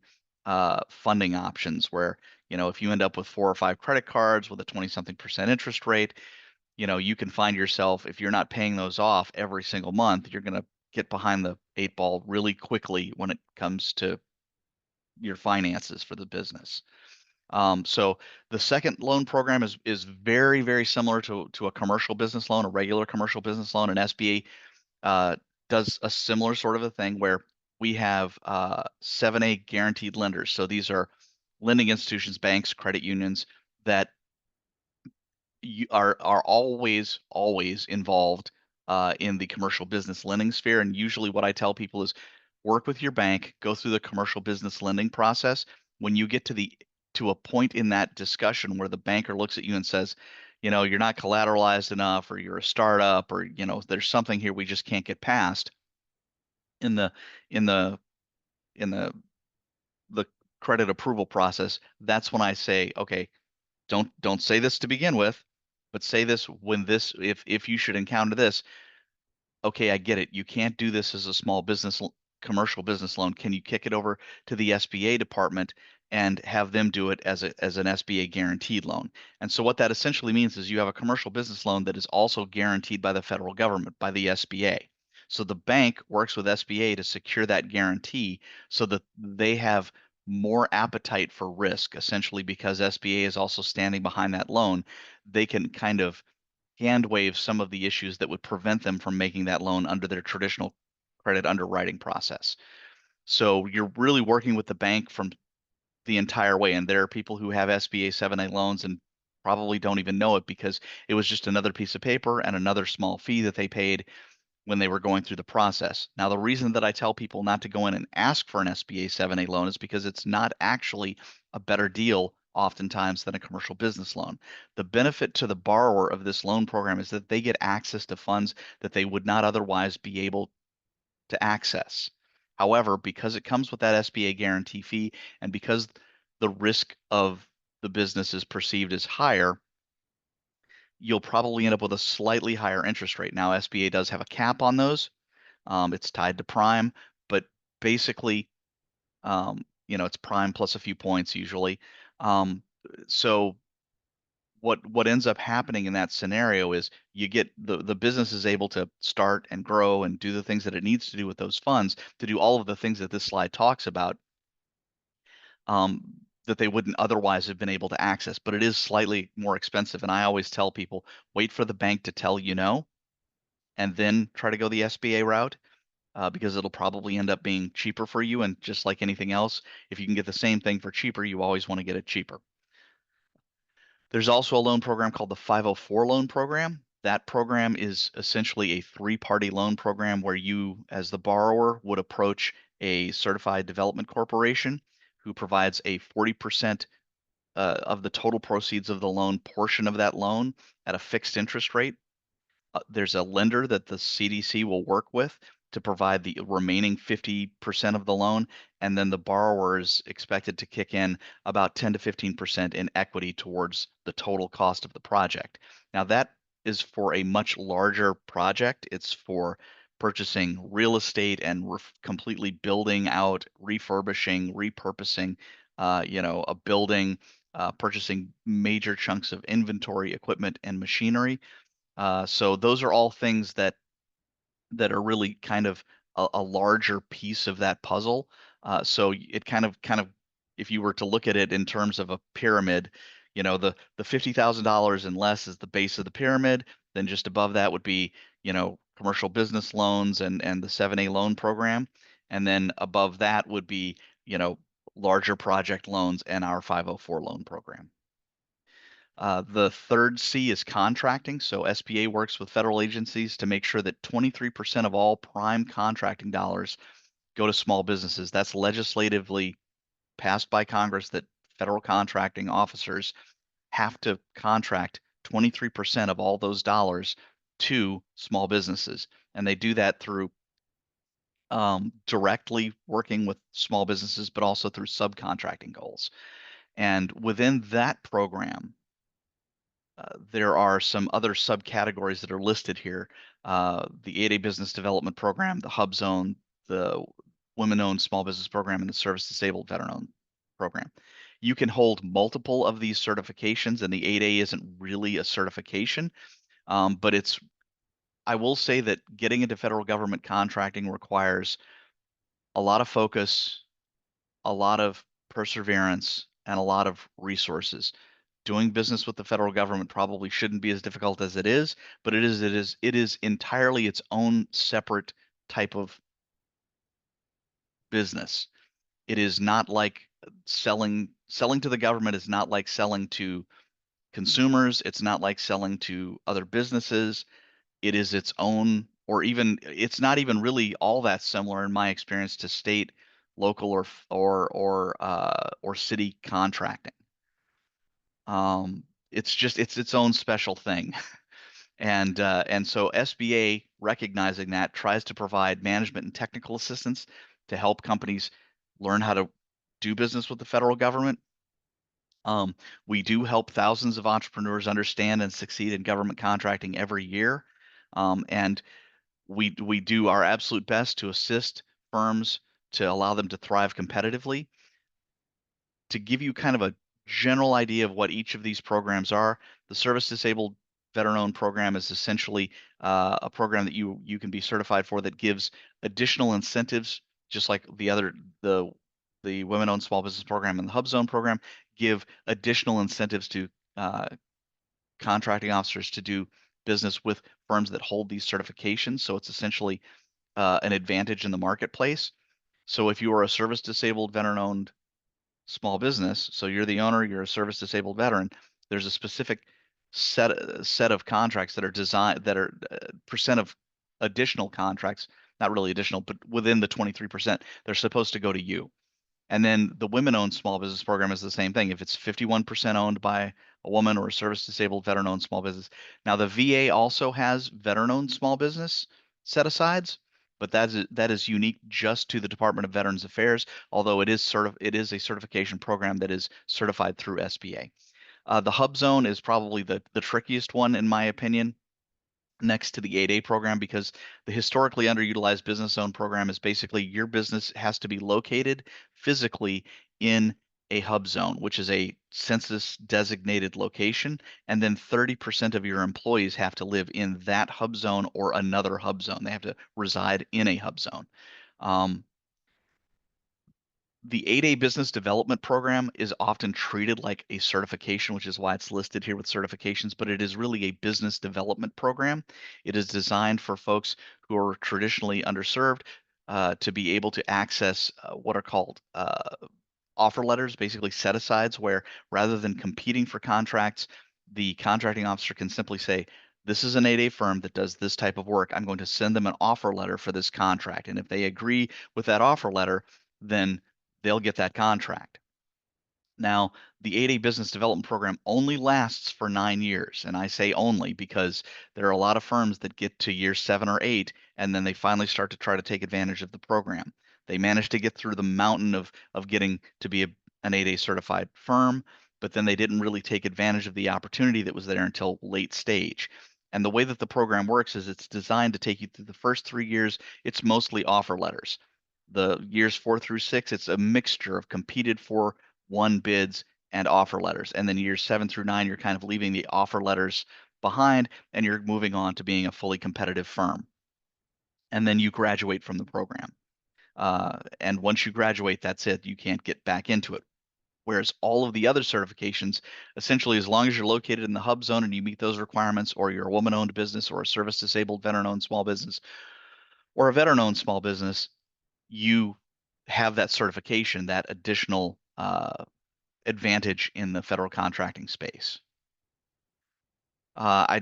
funding options, where if you end up with 4 or 5 credit cards with a 20-something% interest rate, you can find yourself, if you're not paying those off every single month, you're going to get behind the 8 ball really quickly when it comes to your finances for the business. So the second loan program is very, very similar to a commercial business loan, a regular commercial business loan. And SBA does a similar sort of a thing where we have 7A guaranteed lenders. So these are lending institutions, banks, credit unions that are always involved in the commercial business lending sphere. And usually what I tell people is work with your bank, go through the commercial business lending process. When you get to a point in that discussion where the banker looks at you and says, you're not collateralized enough, or you're a startup, or there's something here we just can't get past in the the credit approval process, that's when I say, okay, don't say this to begin with, but say this when if you should encounter this. Okay, I get it. You can't do this as a small business, commercial business loan. Can you kick it over to the SBA department and have them do it as an SBA guaranteed loan? And so what that essentially means is you have a commercial business loan that is also guaranteed by the federal government, by the SBA. So the bank works with SBA to secure that guarantee so that they have more appetite for risk, essentially, because SBA is also standing behind that loan. They can kind of hand wave some of the issues that would prevent them from making that loan under their traditional credit underwriting process. So you're really working with the bank from the entire way. And there are people who have SBA 7A loans and probably don't even know it because it was just another piece of paper and another small fee that they paid when they were going through the process. Now, the reason that I tell people not to go in and ask for an SBA 7A loan is because it's not actually a better deal oftentimes than a commercial business loan. The benefit to the borrower of this loan program is that they get access to funds that they would not otherwise be able to access. However, because it comes with that SBA guarantee fee and because the risk of the business is perceived as higher, you'll probably end up with a slightly higher interest rate. Now, SBA does have a cap on those. It's tied to prime, but basically, it's prime plus a few points usually. So what ends up happening in that scenario is you get the business is able to start and grow and do the things that it needs to do with those funds to do all of the things that this slide talks about, that they wouldn't otherwise have been able to access. But it is slightly more expensive. And I always tell people, wait for the bank to tell you no, and then try to go the SBA route, because it'll probably end up being cheaper for you. And just like anything else, if you can get the same thing for cheaper, you always want to get it cheaper. There's also a loan program called the 504 loan program. That program is essentially a 3-party loan program where you, as the borrower, would approach a certified development corporation who provides a 40% of the total proceeds of the loan portion of that loan at a fixed interest rate. There's a lender that the CDC will work with to provide the remaining 50% of the loan, and then the borrower is expected to kick in about 10 to 15% in equity towards the total cost of the project. Now that is for a much larger project. It's for purchasing real estate and completely building out, refurbishing, repurposing, a building, purchasing major chunks of inventory, equipment, and machinery. So those are all things that are really kind of a larger piece of that puzzle. So it kind of, if you were to look at it in terms of a pyramid, the $50,000 and less is the base of the pyramid. Then just above that would be, commercial business loans and the 7A loan program. And then above that would be, larger project loans and our 504 loan program. The third C is contracting. So SBA works with federal agencies to make sure that 23% of all prime contracting dollars go to small businesses. That's legislatively passed by Congress, that federal contracting officers have to contract 23% of all those dollars to small businesses. And they do that through directly working with small businesses, but also through subcontracting goals. And within that program, there are some other subcategories that are listed here. The 8A Business Development Program, the Hub Zone, the Women-Owned Small Business Program, and the Service Disabled Veteran-Owned Program. You can hold multiple of these certifications, and the 8A isn't really a certification, but I will say that getting into federal government contracting requires a lot of focus, a lot of perseverance, and a lot of resources. Doing business with the federal government probably shouldn't be as difficult as it is, but it is entirely its own separate type of business. It is not like selling to the government is not like selling to consumers. It's not like selling to other businesses. It is its own, or even it's not even really all that similar in my experience to state, local, or city contracting. It's its own special thing. And so SBA, recognizing that, tries to provide management and technical assistance to help companies learn how to do business with the federal government. We do help thousands of entrepreneurs understand and succeed in government contracting every year. And we do our absolute best to assist firms to allow them to thrive competitively. To give you kind of a general idea of what each of these programs are, the Service Disabled Veteran-Owned Program is essentially a program that you can be certified for that gives additional incentives, just like the Women-Owned Small Business Program and the Hub Zone program give additional incentives to contracting officers to do business with firms that hold these certifications. So it's essentially an advantage in the marketplace. So if you are a service disabled veteran-owned small business, so you're the owner, you're a service disabled veteran, there's a specific set of contracts that are designed, that are percent of additional contracts, not really additional, but within the 23%, they're supposed to go to you. And then the women-owned small business program is the same thing. If it's 51% owned by a woman or a service disabled veteran-owned small business. Now the VA also has veteran-owned small business set-asides, but that is unique just to the Department of Veterans Affairs, although it is a certification program that is certified through SBA. The Hub Zone is probably the trickiest one, in my opinion, next to the 8A program, because the historically underutilized business zone program is basically your business has to be located physically in a hub zone, which is a census designated location, and then 30% of your employees have to live in that hub zone or another hub zone. They have to reside in a hub zone. The 8A Business Development Program is often treated like a certification, which is why it's listed here with certifications, but it is really a business development program. It is designed for folks who are traditionally underserved to be able to access what are called offer letters, basically set-asides, where rather than competing for contracts, the contracting officer can simply say, this is an 8A firm that does this type of work. I'm going to send them an offer letter for this contract. And if they agree with that offer letter, then they'll get that contract. Now, the 8A business development program only lasts for 9 years. And I say only because there are a lot of firms that get to year 7 or 8, and then they finally start to try to take advantage of the program. They managed to get through the mountain of getting to be an 8A certified firm, but then they didn't really take advantage of the opportunity that was there until late stage. And the way that the program works is it's designed to take you through the first 3 years. It's mostly offer letters. The years 4 through 6, it's a mixture of competed for, won bids, and offer letters. And then years 7 through 9, you're kind of leaving the offer letters behind and you're moving on to being a fully competitive firm. And then you graduate from the program. And once you graduate, that's it. You can't get back into it. Whereas all of the other certifications, essentially, as long as you're located in the hub zone and you meet those requirements, or you're a woman-owned business or a service-disabled veteran-owned small business or a veteran-owned small business, you have that certification, that additional advantage in the federal contracting space. I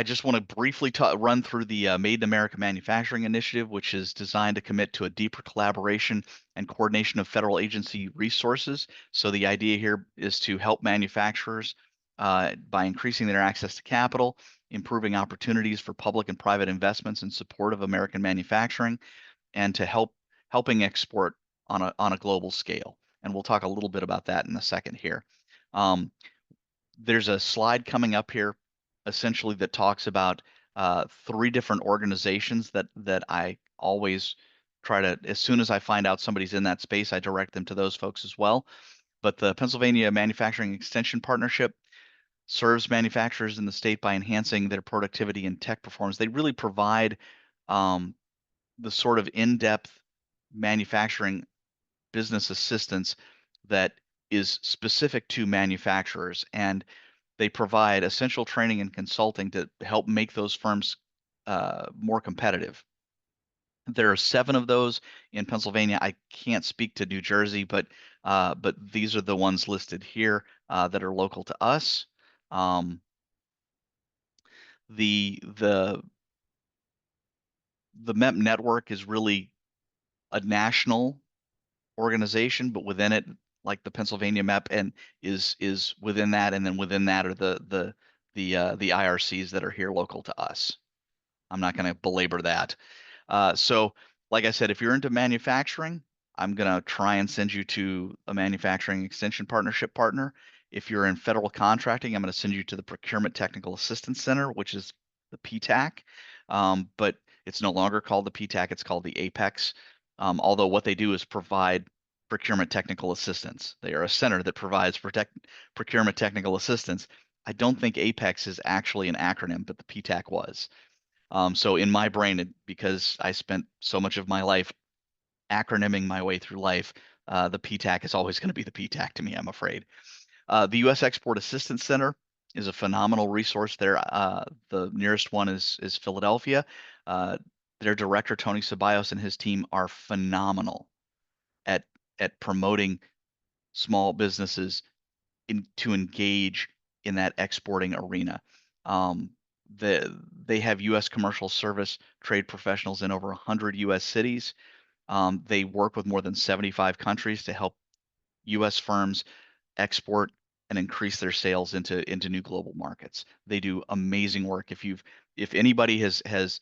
just want to briefly run through the Made in America Manufacturing Initiative, which is designed to commit to a deeper collaboration and coordination of federal agency resources. So the idea here is to help manufacturers by increasing their access to capital, improving opportunities for public and private investments in support of American manufacturing, and to helping export on a global scale. And we'll talk a little bit about that in a second here. There's a slide coming up here essentially that talks about 3 different organizations that I always try to, as soon as I find out somebody's in that space, I direct them to those folks as well. But the Pennsylvania Manufacturing Extension Partnership serves manufacturers in the state by enhancing their productivity and tech performance. They really provide the sort of in-depth manufacturing business assistance that is specific to manufacturers, and they provide essential training and consulting to help make those firms more competitive. There are 7 of those in Pennsylvania. I can't speak to New Jersey, but these are the ones listed here that are local to us. The MEP network is really a national organization, but within it, like the Pennsylvania MEP, and is within that, and then within that are the IRCs that are here local to us. I'm not going to belabor that. So, like I said, if you're into manufacturing, I'm going to try and send you to a manufacturing extension partnership partner. If you're in federal contracting, I'm going to send you to the Procurement Technical Assistance Center, which is the PTAC. But it's no longer called the PTAC, it's called the APEX. Although what they do is provide procurement technical assistance. They are a center that provides procurement technical assistance. I don't think APEX is actually an acronym, but the PTAC was. So in my brain, because I spent so much of my life acronyming my way through life, the PTAC is always going to be the PTAC to me, I'm afraid. The U.S. Export Assistance Center is a phenomenal resource there. The nearest one is Philadelphia. Their director, Tony Ceballos, and his team are phenomenal at promoting small businesses to engage in that exporting arena. They have U.S. commercial service trade professionals in over 100 U.S. cities. They work with more than 75 countries to help U.S. firms export and increase their sales into new global markets. They do amazing work. If anybody has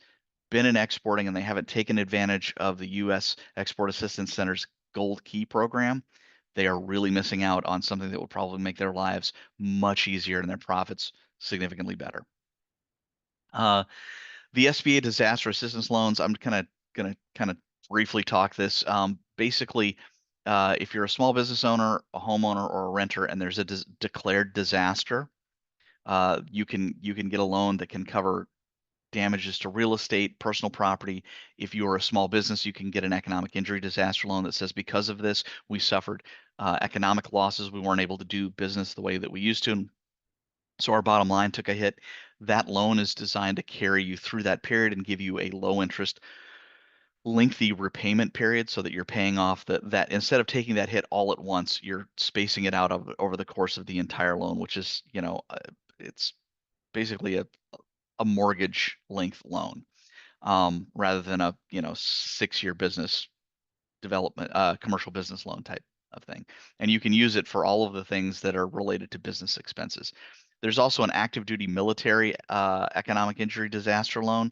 been in exporting and they haven't taken advantage of the U.S. Export Assistance Center's Gold Key program, they are really missing out on something that will probably make their lives much easier and their profits significantly better. The SBA disaster assistance loans, I'm gonna kind of briefly talk this. Basically, if you're a small business owner, a homeowner, or a renter, and there's a declared disaster, you can get a loan that can cover damages to real estate, personal property. If you are a small business, you can get an economic injury disaster loan that says, because of this, we suffered economic losses. We weren't able to do business the way that we used to. So our bottom line took a hit. That loan is designed to carry you through that period and give you a low interest, lengthy repayment period, so that you're paying off that instead of taking that hit all at once, you're spacing it out over the course of the entire loan, which is, it's basically a mortgage length loan, rather than a 6-year business development, commercial business loan type of thing. And you can use it for all of the things that are related to business expenses. There's also an active duty military economic injury disaster loan,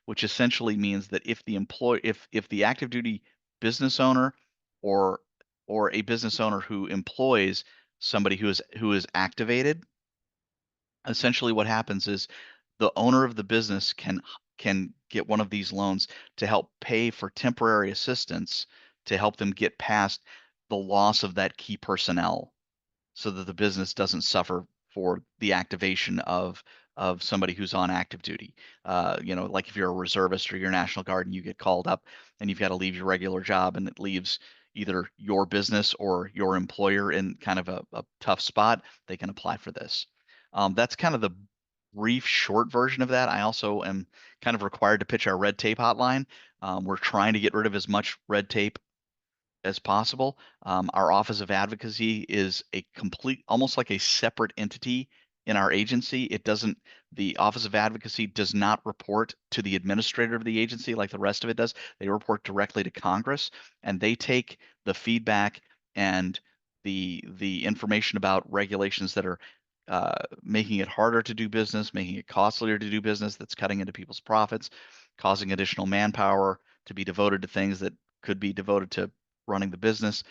which essentially means that if the active duty business owner or a business owner who employs somebody who is activated, essentially what happens is the owner of the business can get one of these loans to help pay for temporary assistance to help them get past the loss of that key personnel, so that the business doesn't suffer for the activation of somebody who's on active duty. Like if you're a reservist or you're National Guard and you get called up and you've got to leave your regular job, and it leaves either your business or your employer in kind of a tough spot, they can apply for this. That's kind of the brief short version of that. I also am kind of required to pitch our red tape hotline. We're trying to get rid of as much red tape as possible. Our Office of Advocacy is almost like a separate entity in our agency. The Office of Advocacy does not report to the administrator of the agency like the rest of it does. They report directly to Congress, and they take the feedback and the information about regulations that are making it harder to do business, making it costlier to do business, that's cutting into people's profits, causing additional manpower to be devoted to things that could be devoted to running the business.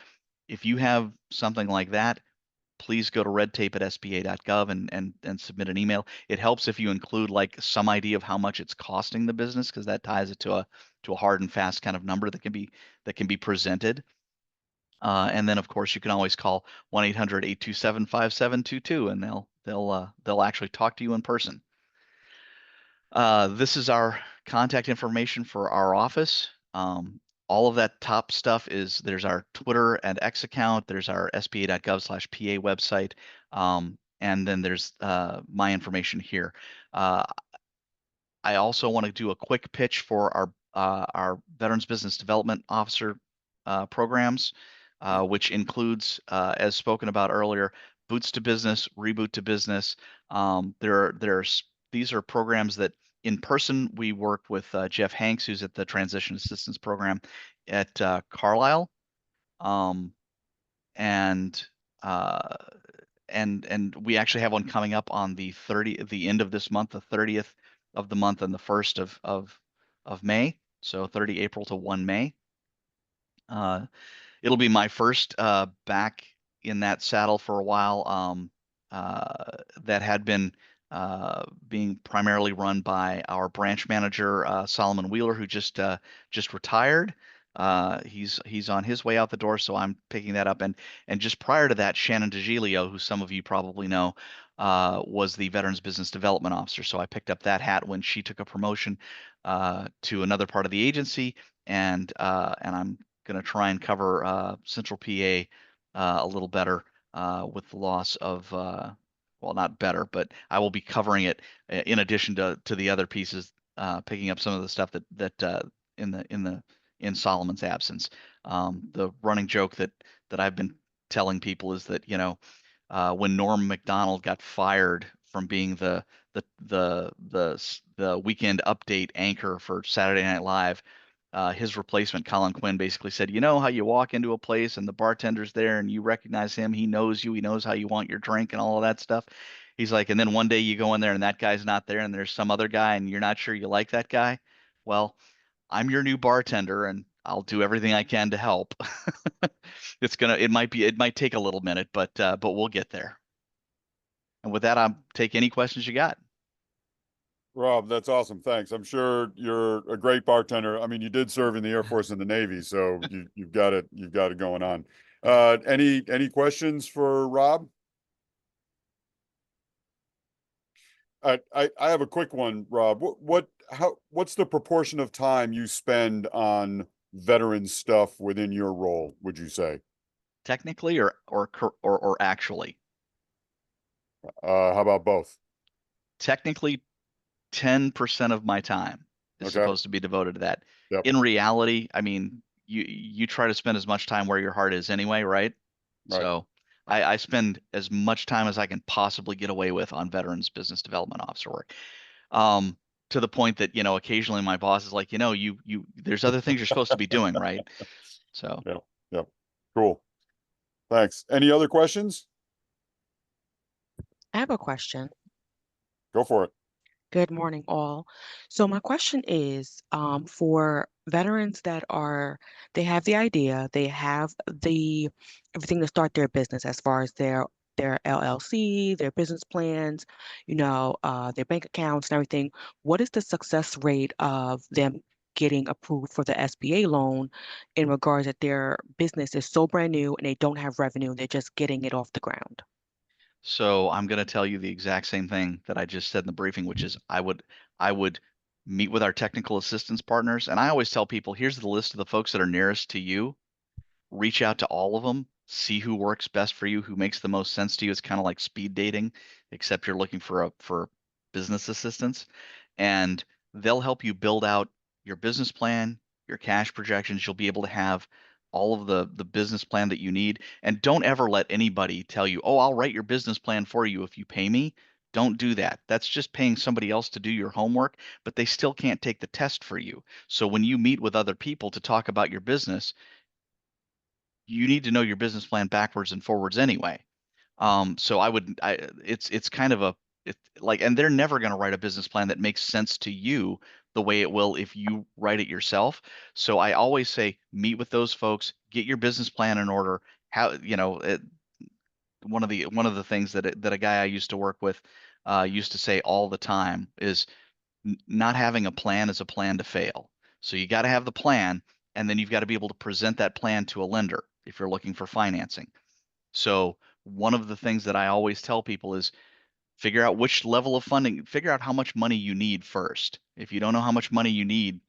If you have something like that, please go to redtape@sba.gov and submit an email. It helps if you include like some idea of how much it's costing the business, because that ties it to a hard and fast kind of number that can be presented. And then of course you can always call 1-800-827-5722, and they'll actually talk to you in person. This is our contact information for our office. All of that top stuff there's our Twitter and X account, there's our sba.gov/PA website, and then there's my information here. I also want to do a quick pitch for our Veterans Business Development Officer programs, which includes, as spoken about earlier, Boots to Business, Reboot to Business. These are programs that in person we work with Jeff Hanks, who's at the Transition Assistance Program at Carlisle, and we actually have one coming up on the end of this month, the 30th of the month, and the 1st of May. So 30 April to 1 May. It'll be my first back in that saddle for a while. That had been being primarily run by our branch manager, Solomon Wheeler, who just retired. He's on his way out the door, so I'm picking that up. And just prior to that, Shannon DeGilio, who some of you probably know, was the Veterans Business Development Officer. So I picked up that hat when she took a promotion to another part of the agency, and I'm going to try and cover Central PA a little better with the loss of well, not better, but I will be covering it in addition to the other pieces, picking up some of the stuff that in Solomon's absence. The running joke that I've been telling people is that when Norm Macdonald got fired from being the weekend update anchor for Saturday Night Live, his replacement, Colin Quinn, basically said, you know how you walk into a place and the bartender's there and you recognize him, he knows you, he knows how you want your drink and all of that stuff. He's like, and then one day you go in there and that guy's not there and there's some other guy and you're not sure you like that guy. Well, I'm your new bartender and I'll do everything I can to help. It might take a little minute, but we'll get there. And with that, I'll take any questions you got. Rob, that's awesome. Thanks. I'm sure you're a great bartender. I mean, you did serve in the Air Force and the Navy, so you've got it going on. Any questions for Rob? I have a quick one, Rob. What's the proportion of time you spend on veteran stuff within your role, would you say? Technically or actually? How about both? Technically, 10% of my time is supposed to be devoted to that. Yep. In reality, I mean, you try to spend as much time where your heart is anyway, right? Right. So I spend as much time as I can possibly get away with on veterans business development officer work. To the point that, occasionally my boss is like, there's other things you're supposed to be doing, right? So. Yeah, yeah, cool. Thanks. Any other questions? I have a question. Go for it. Good morning, all. So my question is, for veterans they have the idea, they have everything to start their business as far as their LLC, their business plans, their bank accounts and everything. What is the success rate of them getting approved for the SBA loan in regards that their business is so brand new and they don't have revenue, they're just getting it off the ground? So I'm going to tell you the exact same thing that I just said in the briefing, which is I would meet with our technical assistance partners, and I always tell people, here's the list of the folks that are nearest to you. Reach out to all of them, see who works best for you, who makes the most sense to you. It's kind of like speed dating, except you're looking for business assistance, and they'll help you build out your business plan, your cash projections. You'll be able to have all of the business plan that you need. And don't ever let anybody tell you, oh, I'll write your business plan for you if you pay me. Don't do that. That's just paying somebody else to do your homework, but they still can't take the test for you. So when you meet with other people to talk about your business, you need to know your business plan backwards and forwards anyway. So it's kind of and they're never going to write a business plan that makes sense to you the way it will if you write it yourself. So I always say, meet with those folks, get your business plan in order. One of the things that a guy I used to work with used to say all the time is not having a plan is a plan to fail. So you got to have the plan, and then you've got to be able to present that plan to a lender if you're looking for financing. So one of the things that I always tell people is figure out which level of funding, figure out how much money you need first. If you don't know how much money you need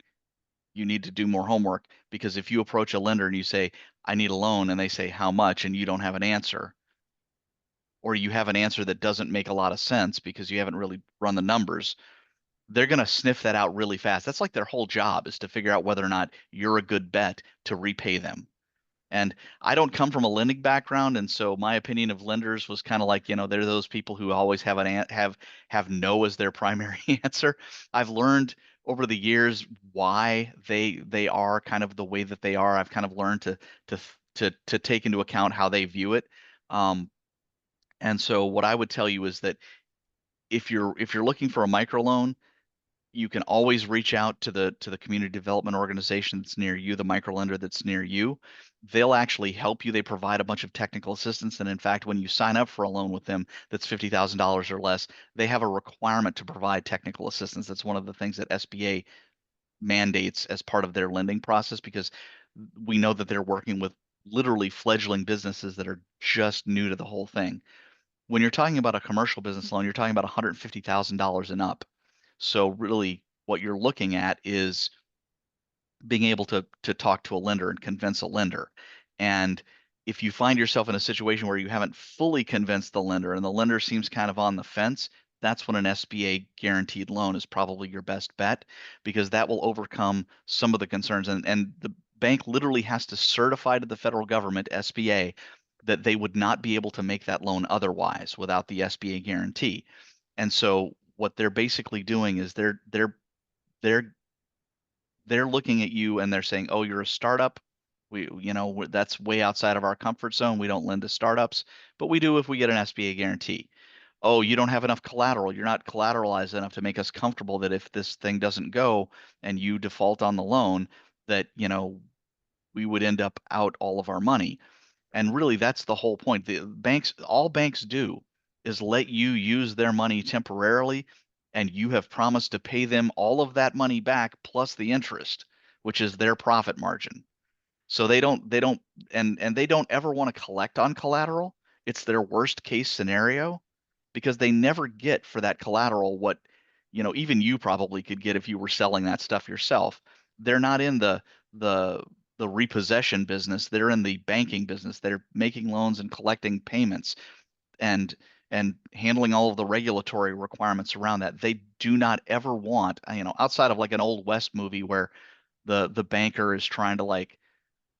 to do more homework, because if you approach a lender and you say, I need a loan, and they say how much, and you don't have an answer, or you have an answer that doesn't make a lot of sense because you haven't really run the numbers, they're going to sniff that out really fast. That's like their whole job, is to figure out whether or not you're a good bet to repay them. And I don't come from a lending background, and so my opinion of lenders was kind of like, they're those people who always have have no as their primary answer. I've learned over the years why they are kind of the way that they are. I've kind of learned to take into account how they view it. And so what I would tell you is that if you're looking for a microloan, you can always reach out to the community development organization that's near you, the microlender that's near you. They'll actually help you. They provide a bunch of technical assistance. And in fact, when you sign up for a loan with them that's $50,000 or less, they have a requirement to provide technical assistance. That's one of the things that SBA mandates as part of their lending process, because we know that they're working with literally fledgling businesses that are just new to the whole thing. When you're talking about a commercial business loan, you're talking about $150,000 and up. So really what you're looking at is being able to talk to a lender and convince a lender. And if you find yourself in a situation where you haven't fully convinced the lender and the lender seems kind of on the fence, that's when an SBA guaranteed loan is probably your best bet, because that will overcome some of the concerns. And the bank literally has to certify to the federal government, SBA, that they would not be able to make that loan otherwise without the SBA guarantee. And so what they're basically doing is they're looking at you and they're saying, oh, you're a startup. That's way outside of our comfort zone. We don't lend to startups, but we do if we get an SBA guarantee. Oh, you don't have enough collateral. You're not collateralized enough to make us comfortable that if this thing doesn't go and you default on the loan, that, we would end up out all of our money. And really, that's the whole point. All banks do is let you use their money temporarily, and you have promised to pay them all of that money back plus the interest, which is their profit margin. So they don't and they don't ever want to collect on collateral. It's their worst case scenario, because they never get for that collateral what, even you probably could get if you were selling that stuff yourself. They're not in the repossession business. They're in the banking business. They're making loans and collecting payments and handling all of the regulatory requirements around that. They do not ever want, outside of like an old West movie where the banker is trying to like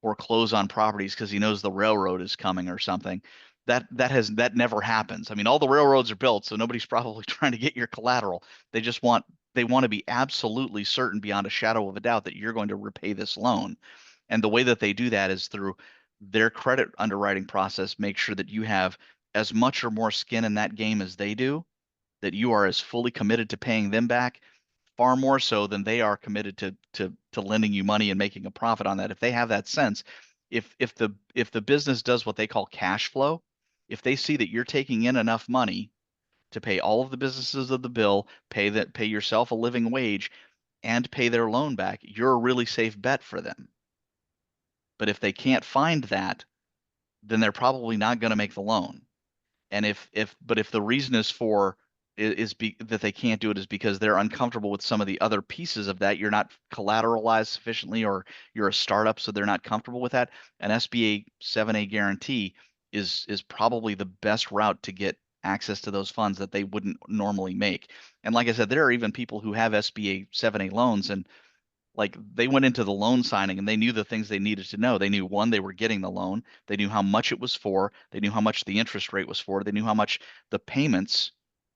foreclose on properties because he knows the railroad is coming or something. that never happens. I mean, all the railroads are built, so nobody's probably trying to get your collateral. They want to be absolutely certain beyond a shadow of a doubt that you're going to repay this loan. And the way that they do that is through their credit underwriting process, make sure that you have as much or more skin in that game as they do, that you are as fully committed to paying them back, far more so than they are committed to lending you money and making a profit on that. If they have that sense, if the business does what they call cash flow, if they see that you're taking in enough money to pay all of the businesses of the bill, pay yourself a living wage, and pay their loan back, you're a really safe bet for them. But if they can't find that, then they're probably not going to make the loan. And if the reason is that they can't do it is because they're uncomfortable with some of the other pieces of that, you're not collateralized sufficiently, or you're a startup, so they're not comfortable with that, an SBA 7A guarantee is probably the best route to get access to those funds that they wouldn't normally make. And like I said, there are even people who have SBA 7A loans, and like they went into the loan signing and they knew the things they needed to know. They knew, one, they were getting the loan. They knew how much it was for. They knew how much the interest rate was for. They knew how much the payments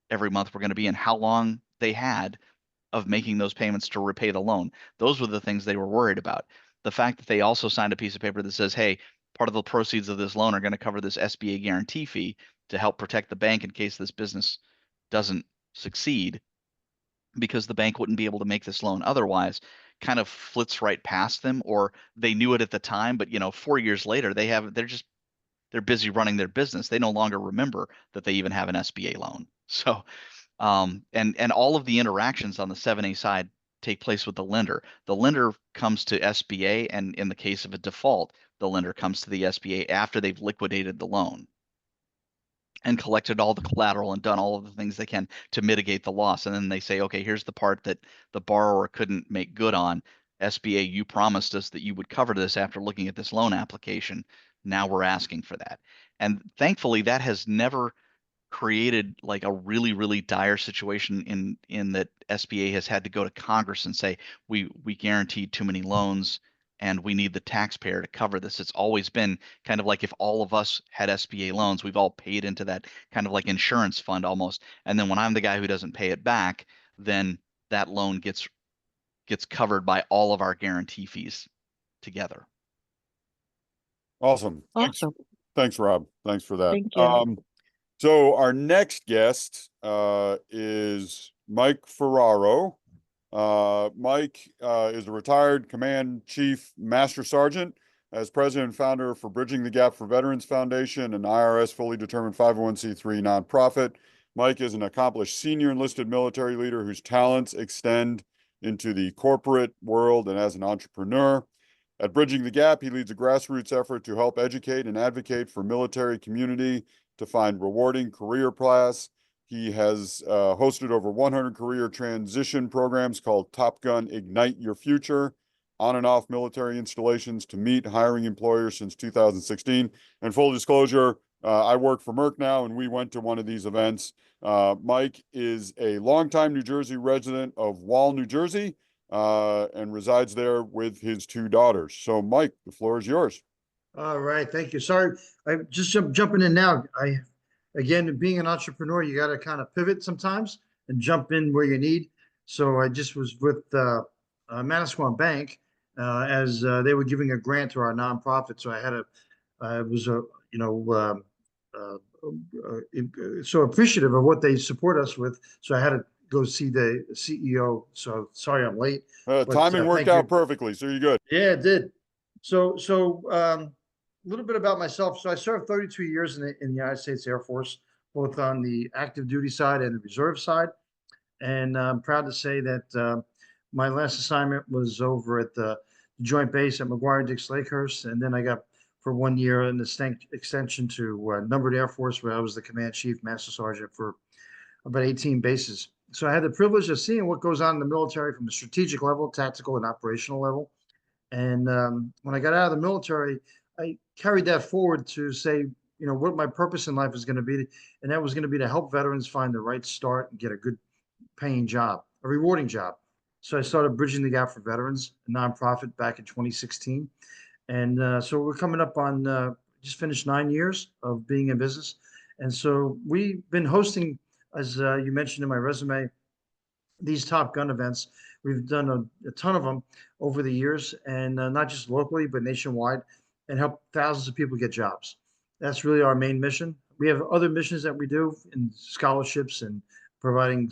every month were going to be and how long they had of making those payments to repay the loan. Those were the things they were worried about. The fact that they also signed a piece of paper that says, hey, part of the proceeds of this loan are going to cover this SBA guarantee fee to help protect the bank in case this business doesn't succeed, because the bank wouldn't be able to make this loan otherwise, kind of flits right past them. Or they knew it at the time, but 4 years later, they're busy running their business. They no longer remember that they even have an SBA loan. So, and all of the interactions on the 7A side take place with the lender. The lender comes to SBA, and in the case of a default, the lender comes to the SBA after they've liquidated the loan and collected all the collateral and done all of the things they can to mitigate the loss. And then they say, okay, here's the part that the borrower couldn't make good on. SBA, you promised us that you would cover this after looking at this loan application. Now we're asking for that. And thankfully, that has never created like a really, really dire situation in that SBA has had to go to Congress and say, we guaranteed too many loans and we need the taxpayer to cover this. It's always been kind of like, if all of us had SBA loans, we've all paid into that kind of like insurance fund almost. And then when I'm the guy who doesn't pay it back, then that loan gets covered by all of our guarantee fees together. Awesome. Awesome. Thanks, Rob. Thanks for that. Thank you. So our next guest is Mike Ferraro. Mike is a retired Command Chief Master Sergeant. As president and founder for Bridging the Gap for Veterans Foundation, an IRS fully determined 501c3 nonprofit. Mike is an accomplished senior enlisted military leader whose talents extend into the corporate world and as an entrepreneur. At Bridging the Gap, he leads a grassroots effort to help educate and advocate for military community to find rewarding career paths. He has hosted over 100 career transition programs called Top Gun Ignite Your Future, on and off military installations to meet hiring employers since 2016. And full disclosure, I work for Merck now, and we went to one of these events. Mike is a longtime New Jersey resident of Wall, New Jersey, and resides there with his 2 daughters. So Mike, the floor is yours. All right, thank you. Sorry, I just jumping in now. Again, being an entrepreneur, you got to kind of pivot sometimes and jump in where you need. So I just was with Manasquan Bank as they were giving a grant to our nonprofit. So I was so appreciative of what they support us with. So I had to go see the CEO. So sorry I'm late. Timing worked out perfectly, so you're good. Yeah, it did. So a little bit about myself. So I served 32 years in the United States Air Force, both on the active duty side and the reserve side. And I'm proud to say that my last assignment was over at the Joint Base at McGuire-Dix Lakehurst. And then I got for 1 year an extension to Numbered Air Force, where I was the Command Chief Master Sergeant for about 18 bases. So I had the privilege of seeing what goes on in the military from the strategic level, tactical and operational level. And when I got out of the military, I carried that forward to say, what my purpose in life is going to be. And that was going to be to help veterans find the right start and get a good paying job, a rewarding job. So I started Bridging the Gap for Veterans, a nonprofit, back in 2016. And so we're coming up on just finished 9 years of being in business. And so we've been hosting, as you mentioned in my resume, these Top Gun events. We've done a ton of them over the years, and not just locally, but nationwide, and help thousands of people get jobs. That's really our main mission. We have other missions that we do in scholarships and providing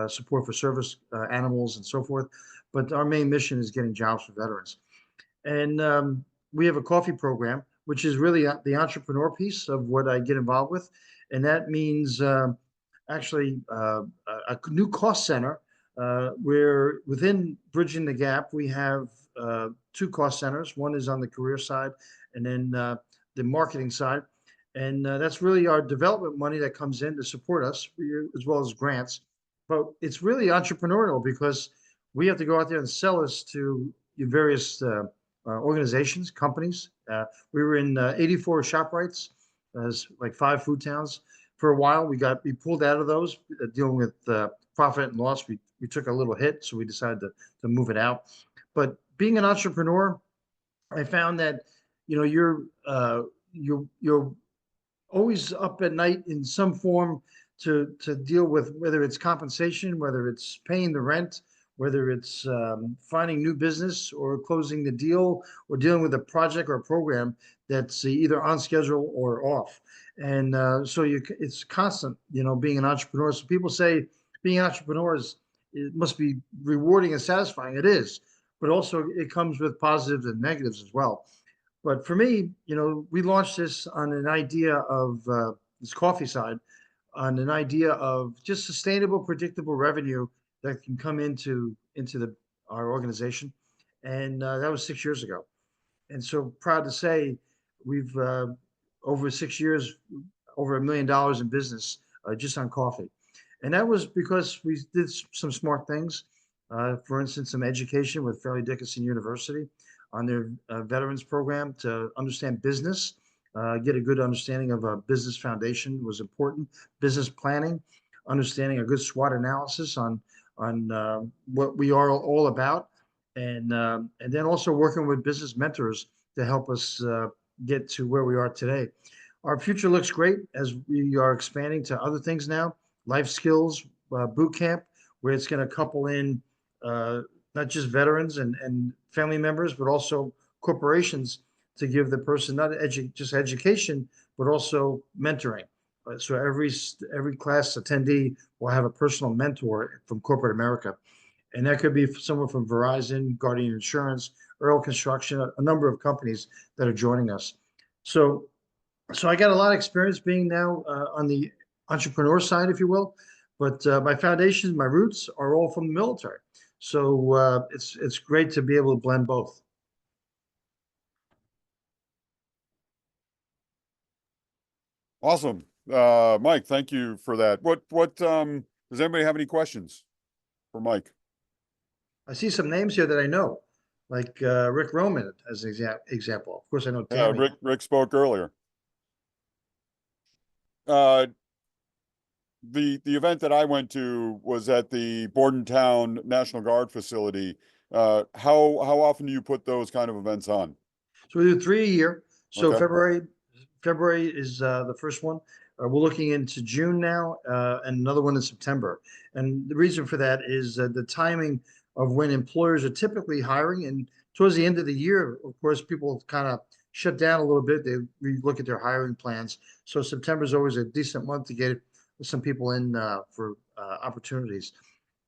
support for service animals and so forth. But our main mission is getting jobs for veterans. And we have a coffee program, which is really the entrepreneur piece of what I get involved with. And that means actually a new cost center where within Bridging the Gap, we have two cost centers. One is on the career side and then the marketing side. And that's really our development money that comes in to support us, as well as grants. But it's really entrepreneurial because we have to go out there and sell this to various organizations, companies. We were in 84 ShopRites, as like 5 food towns. For a while, we pulled out of those, dealing with profit and loss. We took a little hit, so we decided to move it out. But being an entrepreneur, I found that you're always up at night in some form to deal with, whether it's compensation, whether it's paying the rent, whether it's finding new business or closing the deal or dealing with a project or a program that's either on schedule or off. And so it's constant, being an entrepreneur. So people say being an entrepreneur it must be rewarding and satisfying. It is, but also it comes with positives and negatives as well. But for me, we launched this on an idea of this coffee side, on an idea of just sustainable, predictable revenue that can come into our organization. And that was 6 years ago. And so proud to say we've over 6 years, over $1 million in business just on coffee. And that was because we did some smart things. For instance, some education with Fairleigh Dickinson University on their veterans program to understand business, get a good understanding of a business foundation was important. Business planning, understanding a good SWOT analysis on what we are all about, and then also working with business mentors to help us get to where we are today. Our future looks great as we are expanding to other things now. Life skills boot camp, where it's going to couple in not just veterans and family members, but also corporations to give the person not just education, but also mentoring. So every class attendee will have a personal mentor from corporate America. And that could be someone from Verizon, Guardian Insurance, Earl Construction, a number of companies that are joining us. So I got a lot of experience being now on the entrepreneur side, if you will, but my foundations, my roots are all from the military. So it's great to be able to blend both. Awesome. Mike, thank you for that. Does anybody have any questions for Mike? I see some names here that I know, like Rick Roman as an example. Of course, I know Tammy. Rick spoke earlier. The event that I went to was at the Bordentown National Guard facility. How often do you put those kind of events on? So we do 3 a year. So Okay. February is the first one. We're looking into June now, and another one in September. And the reason for that is the timing of when employers are typically hiring. And towards the end of the year, of course, people kind of shut down a little bit. They look at their hiring plans. So September is always a decent month to get some people in for opportunities.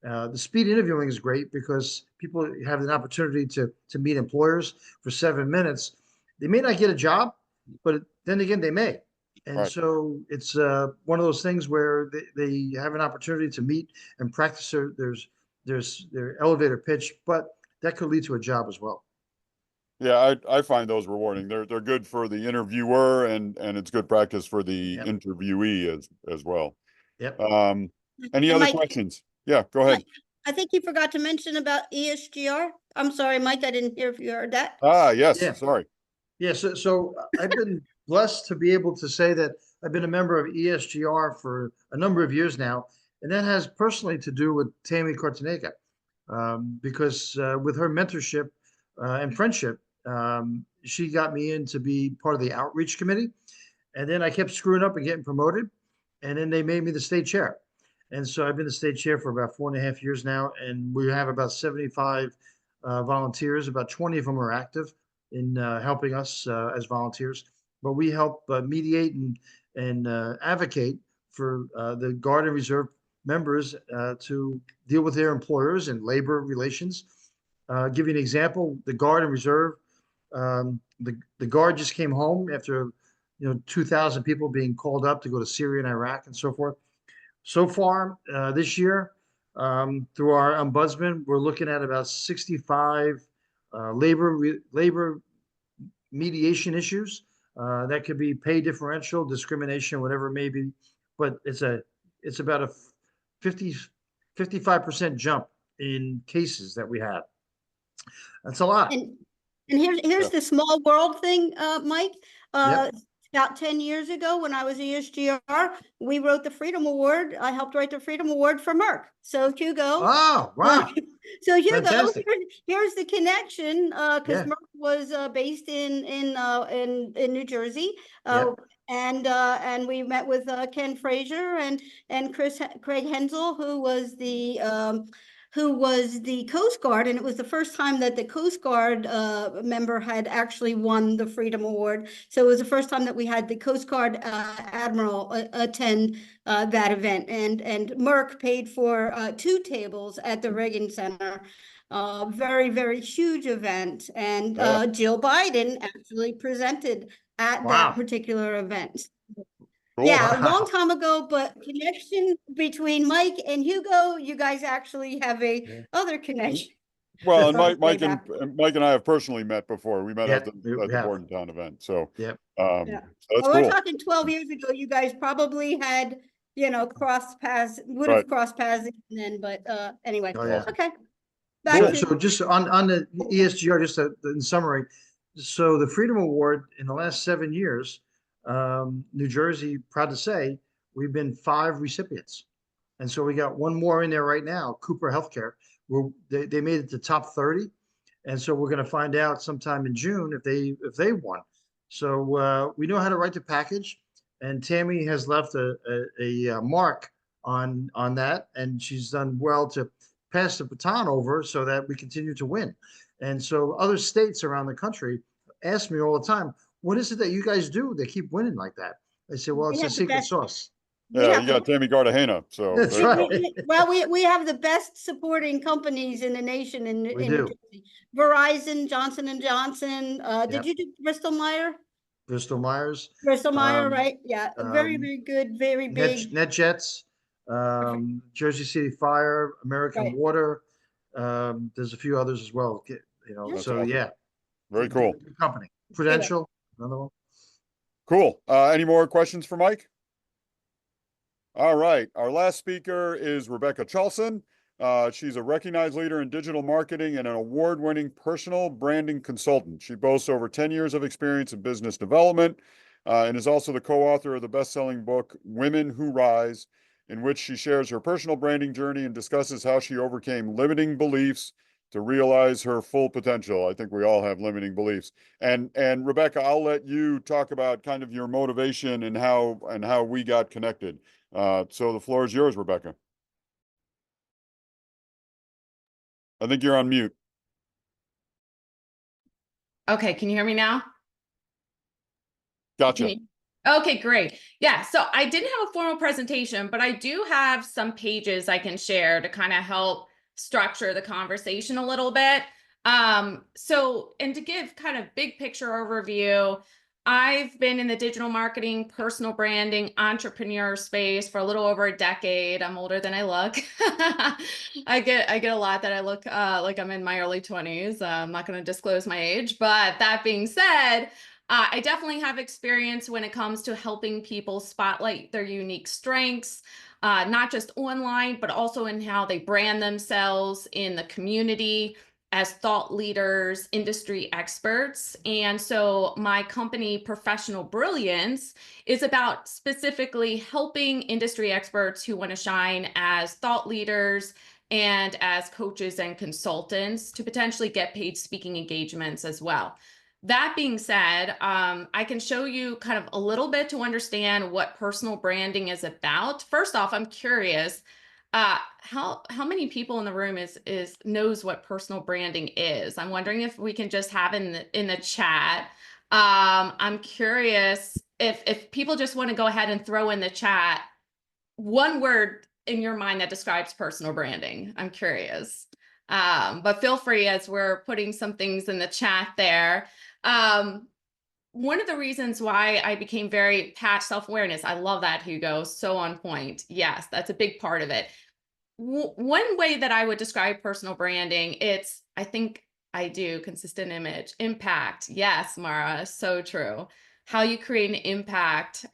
The speed interviewing is great because people have an opportunity to meet employers for 7 minutes. They may not get a job, but then again, they may. And Right. so it's one of those things where they have an opportunity to meet and practice their elevator pitch, but that could lead to a job as well. Yeah, I find those rewarding. They're good for the interviewer and it's good practice for the Yep. interviewee as well. Yep. Any And other Mike, questions? Yeah, go ahead. I think you forgot to mention about ESGR. I'm sorry, Mike, I didn't hear if you heard that. Yes, Yeah. sorry. Yeah, so I've been blessed to be able to say that I've been a member of ESGR for a number of years now, and that has personally to do with Tammy Kortenega, because with her mentorship and friendship, she got me in to be part of the outreach committee. And then I kept screwing up and getting promoted. And then they made me the state chair. And so I've been the state chair for about 4.5 years now. And we have about 75 volunteers. About 20 of them are active in helping us as volunteers. But we help mediate and advocate for the Guard and Reserve members to deal with their employers and labor relations. Give you an example, the Guard and Reserve, the Guard just came home after 2,000 people being called up to go to Syria and Iraq and so forth. So far this year, through our ombudsman, we're looking at about 65 labor mediation issues. That could be pay differential, discrimination, whatever it may be, but it's about a 55% jump in cases that we have. That's a lot. And here's the small world thing, Mike. Yep. About 10 years ago, when I was ESGR, we wrote the Freedom Award. I helped write the Freedom Award for Merck. So Hugo. Oh, wow. So Hugo, Fantastic. here's the connection, because Yeah. Merck was based in New Jersey. Yep. And we met with Ken Frazier and Craig Hensel, who was the Coast Guard, and it was the first time that the Coast Guard member had actually won the Freedom Award. So it was the first time that we had the Coast Guard admiral attend that event, and Merck paid for 2 tables at the Reagan Center. Very, very huge event, and Jill Biden actually presented at that particular event. Cool. Yeah, a long time ago, but connection between Mike and Hugo, you guys actually have a other connection. Well, and From Mike way and back. Mike and I have personally met before. We met at Yep, the we have. Bordentown event. So Yep. so Yeah. that's Well, we're cool. talking 12 years ago, you guys probably had, crossed paths, would have Right. crossed paths then, but anyway, Oh, yeah. okay. Back So, to, so just on the ESGR, just in summary, so the Freedom Award in the last 7 years, New Jersey, proud to say, we've been 5 recipients. And so we got one more in there right now, Cooper Healthcare, where they made it to top 30. And so we're going to find out sometime in June if they won. So we know how to write the package, and Tammy has left a mark on that, and she's done well to pass the baton over so that we continue to win. And so other states around the country ask me all the time, what is it that you guys do? They keep winning like that. I say, well, it's We a have the secret best- sauce. Yeah, you got Tammy Cartagena. So That's there you right. go. well, we have the best supporting companies in the nation in We New do. Jersey. Verizon, Johnson & Johnson, Yep. did you do Bristol Myers? Bristol Myers, Bristol Myers, Um, right? Yeah, very, very good, very big. NetJets, Jersey City Fire, American Right. Water. There's a few others as well. That's So awesome. yeah. Very cool. Good company. Prudential, another one. Cool. Any more questions for Mike? All right. Our last speaker is Rebecca Charlson. She's a recognized leader in digital marketing and an award-winning personal branding consultant. She boasts over 10 years of experience in business development and is also the co-author of the best-selling book, Women Who Rise, in which she shares her personal branding journey and discusses how she overcame limiting beliefs to realize her full potential. I think we all have limiting beliefs. And Rebecca, I'll let you talk about kind of your motivation and how we got connected. So the floor is yours, Rebecca. I think you're on mute. Okay, can you hear me now? Gotcha. Okay, great. Yeah, so I didn't have a formal presentation, but I do have some pages I can share to kind of help structure the conversation a little bit. And to give kind of big picture overview, I've been in the digital marketing, personal branding, entrepreneur space for a little over a decade. I'm older than I look. I get a lot that I look like I'm in my early 20s. I'm not going to disclose my age, but that being said, I definitely have experience when it comes to helping people spotlight their unique strengths, not just online, but also in how they brand themselves in the community as thought leaders, industry experts. And so my company, Professional Brilliance, is about specifically helping industry experts who want to shine as thought leaders and as coaches and consultants to potentially get paid speaking engagements as well. That being said, I can show you kind of a little bit to understand what personal branding is about. First off, I'm curious, how many people in the room knows what personal branding is? I'm wondering if we can just have in the chat. I'm curious if people just want to go ahead and throw in the chat one word in your mind that describes personal branding. I'm curious. But feel free as we're putting some things in the chat there. One of the reasons why I became very self-awareness, I love that, Hugo, so on point. Yes, that's a big part of it. One way that I would describe personal branding, I think I do, consistent image, impact. Yes, Mara, so true. How you create an impact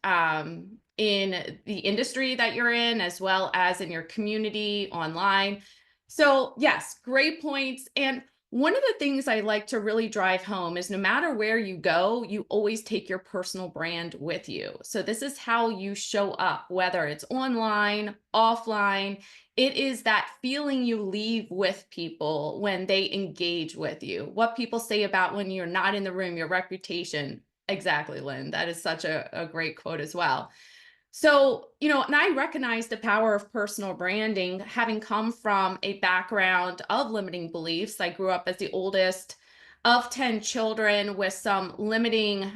in the industry that you're in, as well as in your community online. So yes, great points. And one of the things I like to really drive home is no matter where you go, you always take your personal brand with you. So this is how you show up, whether it's online, offline. It is that feeling you leave with people when they engage with you. What people say about when you're not in the room, your reputation. Exactly, Lynn. That is such a great quote as well. So, and I recognize the power of personal branding, having come from a background of limiting beliefs. I grew up as the oldest of 10 children with some limiting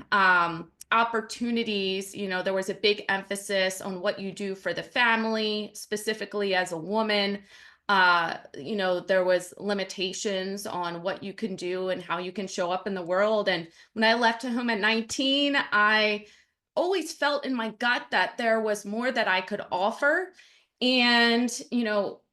opportunities. There was a big emphasis on what you do for the family, specifically as a woman. There was limitations on what you can do and how you can show up in the world. And when I left home at 19, I always felt in my gut that there was more that I could offer. And,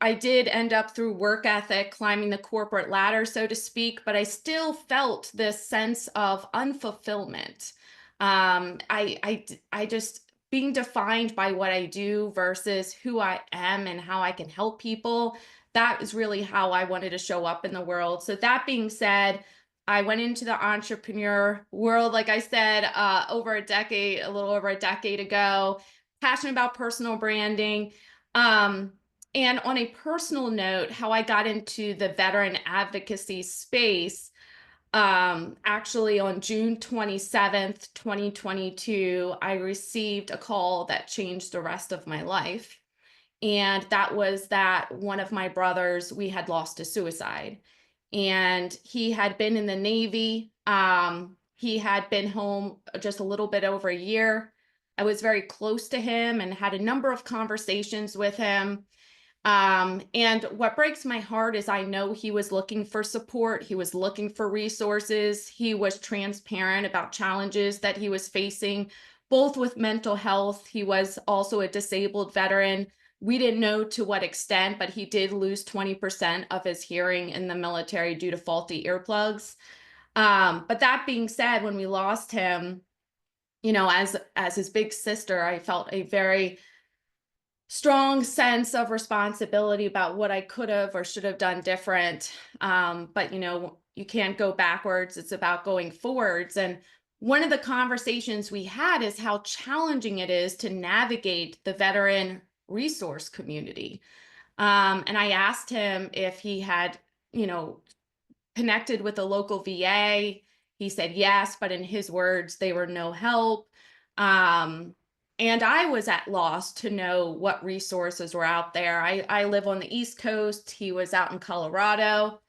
I did end up through work ethic, climbing the corporate ladder, so to speak, but I still felt this sense of unfulfillment. I just being defined by what I do versus who I am and how I can help people. That is really how I wanted to show up in the world. So that being said, I went into the entrepreneur world, like I said, a little over a decade ago, passionate about personal branding. And on a personal note, how I got into the veteran advocacy space, actually on June 27th, 2022, I received a call that changed the rest of my life. And that was that one of my brothers, we had lost to suicide. And he had been in the Navy. He had been home just a little bit over a year. I was very close to him and had a number of conversations with him. And what breaks my heart is I know he was looking for support. He was looking for resources. He was transparent about challenges that he was facing, both with mental health. He was also a disabled veteran. We didn't know to what extent, but he did lose 20% of his hearing in the military due to faulty earplugs. But that being said, when we lost him, as his big sister, I felt a very strong sense of responsibility about what I could have or should have done different. But you can't go backwards. It's about going forwards. And one of the conversations we had is how challenging it is to navigate the veteran resource community. And I asked him if he had, connected with a local VA. He said yes, but in his words, they were no help. And I was at loss to know what resources were out there. I live on the East Coast. He was out in Colorado.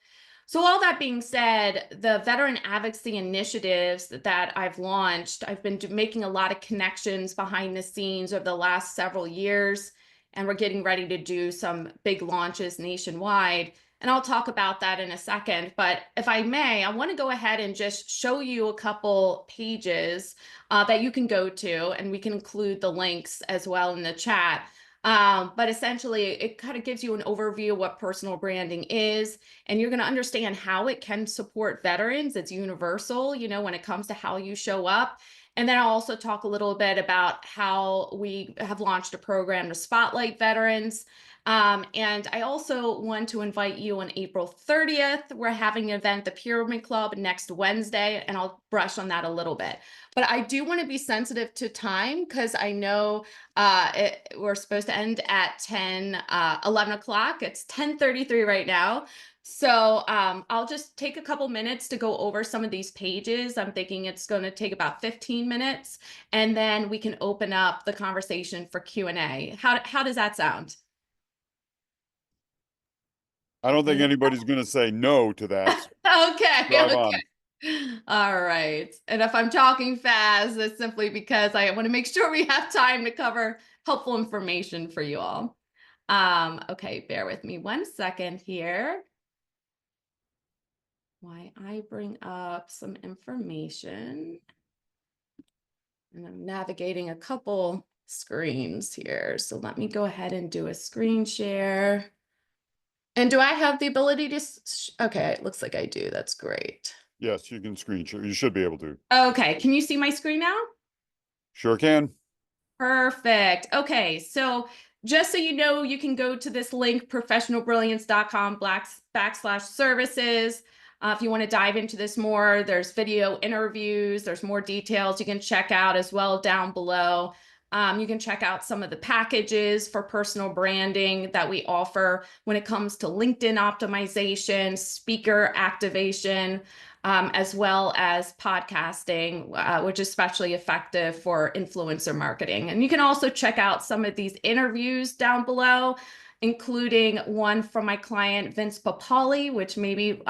So all that being said, the veteran advocacy initiatives that I've launched, I've been making a lot of connections behind the scenes over the last several years, and we're getting ready to do some big launches nationwide. And I'll talk about that in a second. But if I may, I want to go ahead and just show you a couple pages that you can go to, and we can include the links as well in the chat. But essentially, it kind of gives you an overview of what personal branding is, and you're going to understand how it can support veterans. It's universal, when it comes to how you show up. And then I'll also talk a little bit about how we have launched a program to spotlight veterans, And I also want to invite you on April 30th. We're having an event, the Pyramid Club, next Wednesday, and I'll brush on that a little bit. But I do want to be sensitive to time because I know we're supposed to end at 11 o'clock. It's 10:33 right now. So I'll just take a couple minutes to go over some of these pages. I'm thinking it's going to take about 15 minutes, and then we can open up the conversation for Q&A. How does that sound? I don't think anybody's going to say no to that. Okay, Drive okay. on. All right. And if I'm talking fast, it's simply because I want to make sure we have time to cover helpful information for you all. Okay, bear with me 1 second here. While I bring up some information. And I'm navigating a couple screens here. So let me go ahead and do a screen share. And do I have the ability to, okay, it looks like I do. That's great. Yes, you can screen share. You should be able to. Okay, can you see my screen now? Sure can. Perfect. Okay, so just so you know, you can go to this link, professionalbrilliance.com/services. If you want to dive into this more, there's video interviews, there's more details you can check out as well down below. You can check out some of the packages for personal branding that we offer when it comes to LinkedIn optimization, speaker activation, as well as podcasting, which is especially effective for influencer marketing. And you can also check out some of these interviews down below, including one from my client, Vince Papali, which maybe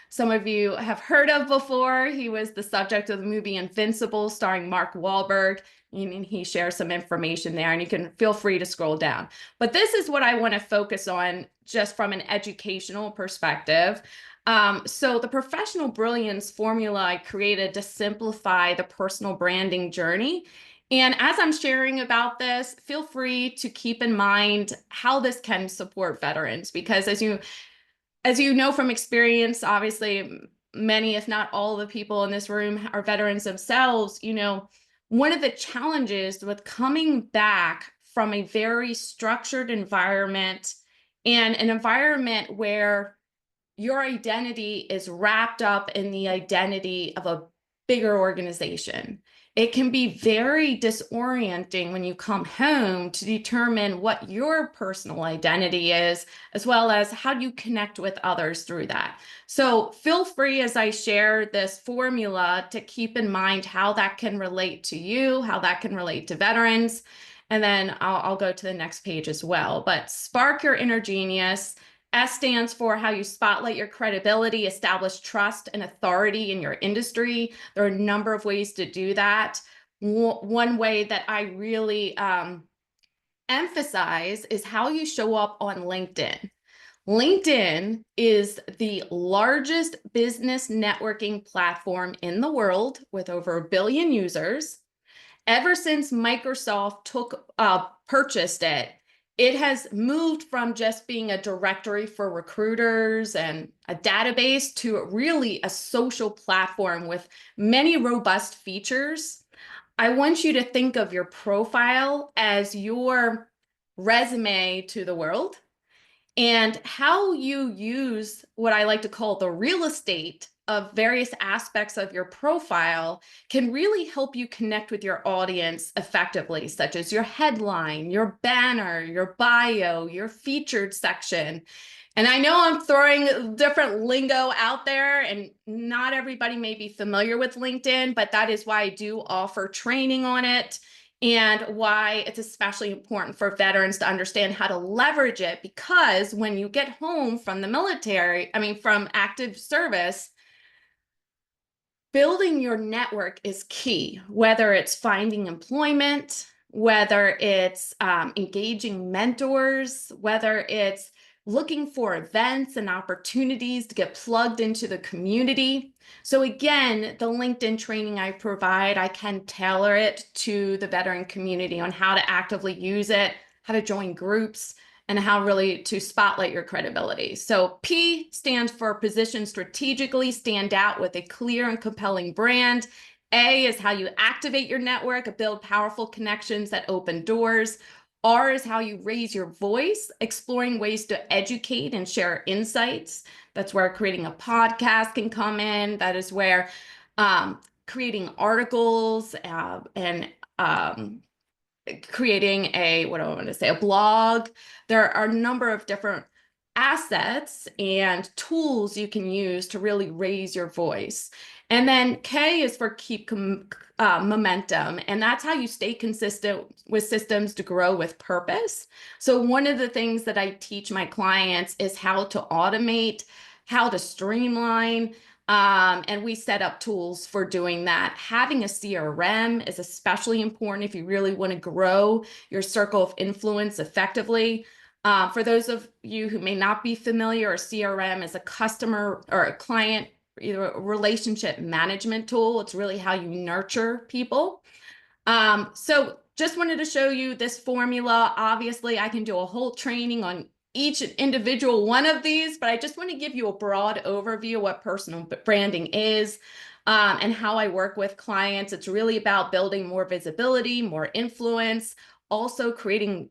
some of you have heard of before. He was the subject of the movie Invincible, starring Mark Wahlberg. And he shares some information there, and you can feel free to scroll down. But this is what I want to focus on just from an educational perspective. So the professional brilliance formula I created to simplify the personal branding journey. And as I'm sharing about this, feel free to keep in mind how this can support veterans, because as you know from experience, obviously many, if not all of the people in this room are veterans themselves. One of the challenges with coming back from a very structured environment and an environment where your identity is wrapped up in the identity of a bigger organization. It can be very disorienting when you come home to determine what your personal identity is, as well as how you connect with others through that. So feel free as I share this formula to keep in mind how that can relate to you, how that can relate to veterans. And then I'll go to the next page as well. But spark your inner genius. S stands for how you spotlight your credibility, establish trust and authority in your industry. There are a number of ways to do that. One way that I really emphasize is how you show up on LinkedIn. LinkedIn is the largest business networking platform in the world with over 1 billion users. Ever since Microsoft purchased it, it has moved from just being a directory for recruiters and a database to really a social platform with many robust features. I want you to think of your profile as your resume to the world, and how you use what I like to call the real estate of various aspects of your profile can really help you connect with your audience effectively, such as your headline, your banner, your bio, your featured section. And I know I'm throwing different lingo out there, and not everybody may be familiar with LinkedIn, but that is why I do offer training on it, and why it's especially important for veterans to understand how to leverage it, because when you get home from the military, from active service, building your network is key, whether it's finding employment, whether it's engaging mentors, whether it's looking for events and opportunities to get plugged into the community. So again, the LinkedIn training I provide, I can tailor it to the veteran community on how to actively use it, how to join groups, and how really to spotlight your credibility. So P stands for position strategically, stand out with a clear and compelling brand. A is how you activate your network, build powerful connections that open doors. R is how you raise your voice, exploring ways to educate and share insights. That's where creating a podcast can come in. That is where creating articles and creating a blog. There are a number of different assets and tools you can use to really raise your voice. And then K is for keep momentum. And that's how you stay consistent with systems to grow with purpose. So one of the things that I teach my clients is how to automate, how to streamline, and we set up tools for doing that. Having a CRM is especially important if you really want to grow your circle of influence effectively. For those of you who may not be familiar, a CRM is a customer or a client, either a relationship management tool. It's really how you nurture people. So just wanted to show you this formula. Obviously, I can do a whole training on each individual one of these, but I just want to give you a broad overview of what personal branding is and how I work with clients. It's really about building more visibility, more influence, also creating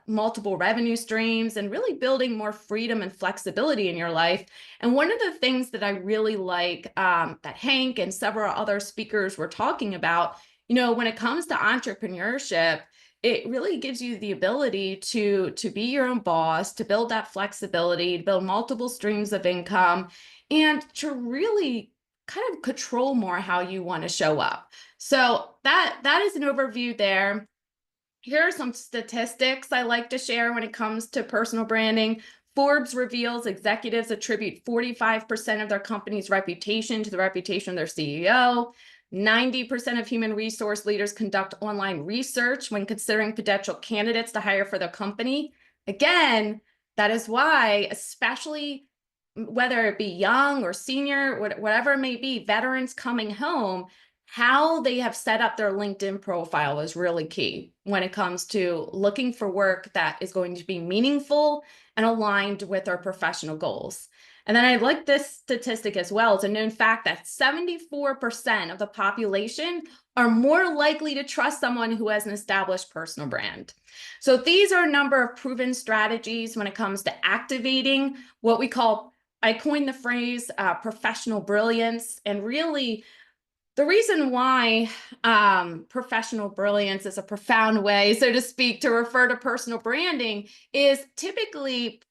multiple revenue streams, and really building more freedom and flexibility in your life. And one of the things that I really like that Hank and several other speakers were talking about, when it comes to entrepreneurship, it really gives you the ability to be your own boss, to build that flexibility, to build multiple streams of income, and to really kind of control more how you want to show up. So that is an overview there. Here are some statistics I like to share when it comes to personal branding. Forbes reveals executives attribute 45% of their company's reputation to the reputation of their CEO. 90% of human resource leaders conduct online research when considering potential candidates to hire for their company. Again, that is why, especially whether it be young or senior, whatever it may be, veterans coming home, how they have set up their LinkedIn profile is really key when it comes to looking for work that is going to be meaningful and aligned with our professional goals. And then I like this statistic as well. It's a known fact that 74% of the population are more likely to trust someone who has an established personal brand. So these are a number of proven strategies when it comes to activating what we call, I coined the phrase professional brilliance. And really, the reason why professional brilliance is a profound way, so to speak, to refer to personal branding is typically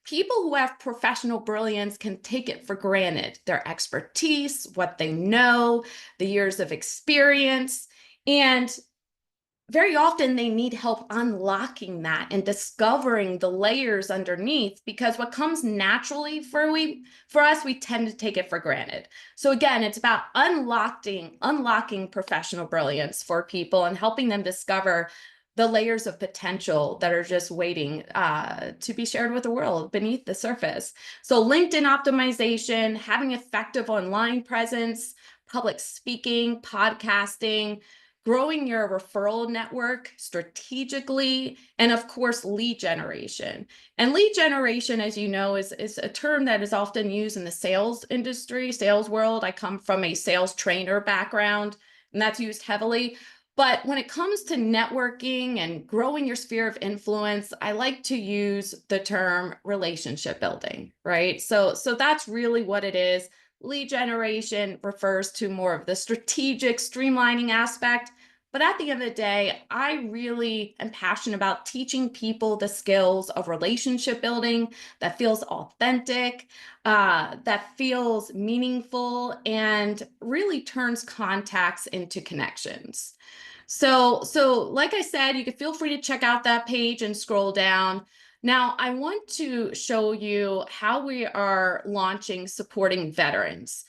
people who have professional brilliance can take it for granted, their expertise, what they know, the years of experience, and very often they need help unlocking that and discovering the layers underneath, because what comes naturally for us, we tend to take it for granted. So again, it's about unlocking professional brilliance for people and helping them discover the layers of potential that are just waiting to be shared with the world beneath the surface. So LinkedIn optimization, having effective online presence, public speaking, podcasting, growing your referral network strategically, and of course, lead generation. And lead generation, as you know, is a term that is often used in the sales industry, sales world. I come from a sales trainer background, and that's used heavily. But when it comes to networking and growing your sphere of influence, I like to use the term relationship building, right? So that's really what it is. Lead generation refers to more of the strategic streamlining aspect. But at the end of the day, I really am passionate about teaching people the skills of relationship building that feels authentic, that feels meaningful, and really turns contacts into connections. So like I said, you can feel free to check out that page and scroll down. Now, I want to show you how we are launching supporting veterans.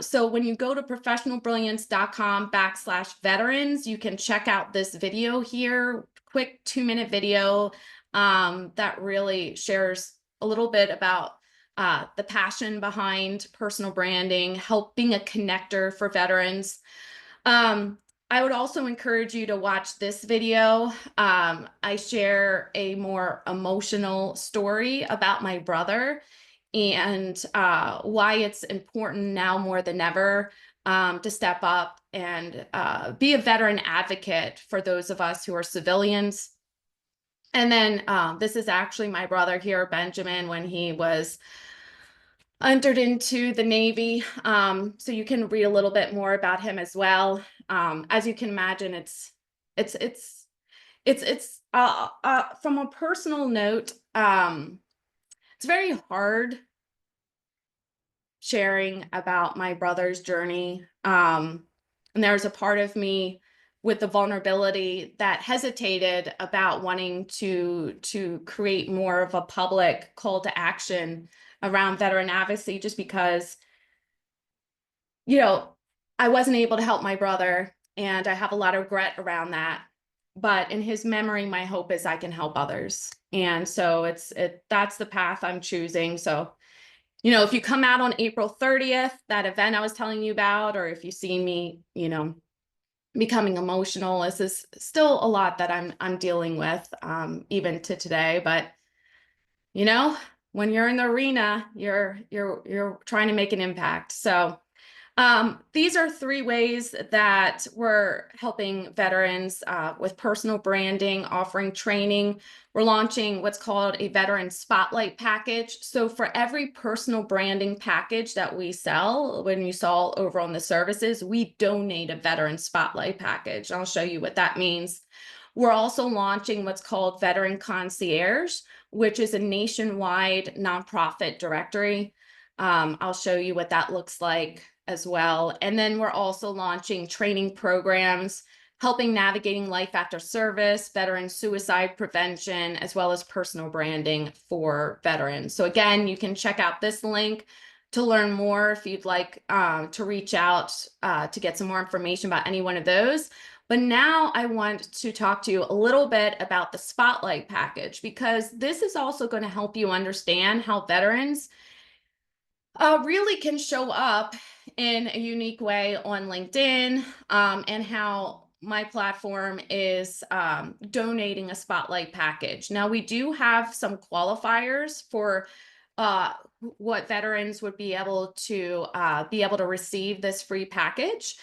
So when you go to professionalbrilliance.com/veterans, you can check out this video here, quick 2-minute video that really shares a little bit about the passion behind personal branding, helping a connector for veterans. I would also encourage you to watch this video. I share a more emotional story about my brother and why it's important now more than ever to step up and be a veteran advocate for those of us who are civilians. And then this is actually my brother here, Benjamin, when he was entered into the Navy. So you can read a little bit more about him as well. As you can imagine, it's from a personal note, it's very hard sharing about my brother's journey. And there's a part of me with the vulnerability that hesitated about wanting to create more of a public call to action around veteran advocacy, just because, you know, I wasn't able to help my brother, and I have a lot of regret around that. But in his memory, my hope is I can help others. And so that's the path I'm choosing. So, you know, if you come out on April 30th, that event I was telling you about, or if you see me, you know, becoming emotional, this is still a lot that I'm dealing with, even to today. But, you know, when you're in the arena, you're trying to make an impact. So these are 3 ways that we're helping veterans with personal branding, offering training. We're launching what's called a veteran spotlight package. So for every personal branding package that we sell, when you saw over on the services, we donate a veteran spotlight package. I'll show you what that means. We're also launching what's called Veteran Concierge, which is a nationwide nonprofit directory. I'll show you what that looks like as well. And then we're also launching training programs, helping navigating life after service, veteran suicide prevention, as well as personal branding for veterans. So again, you can check out this link to learn more if you'd like to reach out to get some more information about any one of those. But now I want to talk to you a little bit about the Spotlight package, because this is also going to help you understand how veterans really can show up in a unique way on LinkedIn, and how my platform is donating a Spotlight package. Now, we do have some qualifiers for what veterans would be able to receive this free package.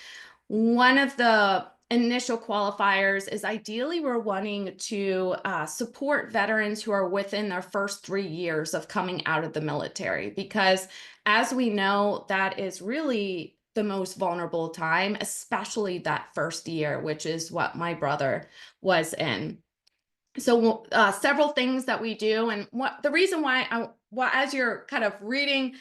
One of the initial qualifiers is ideally we're wanting to support veterans who are within their first 3 years of coming out of the military, because as we know, that is really the most vulnerable time, especially that first year, which is what my brother was in. So several things that we do, and what the reason why as you're kind of reading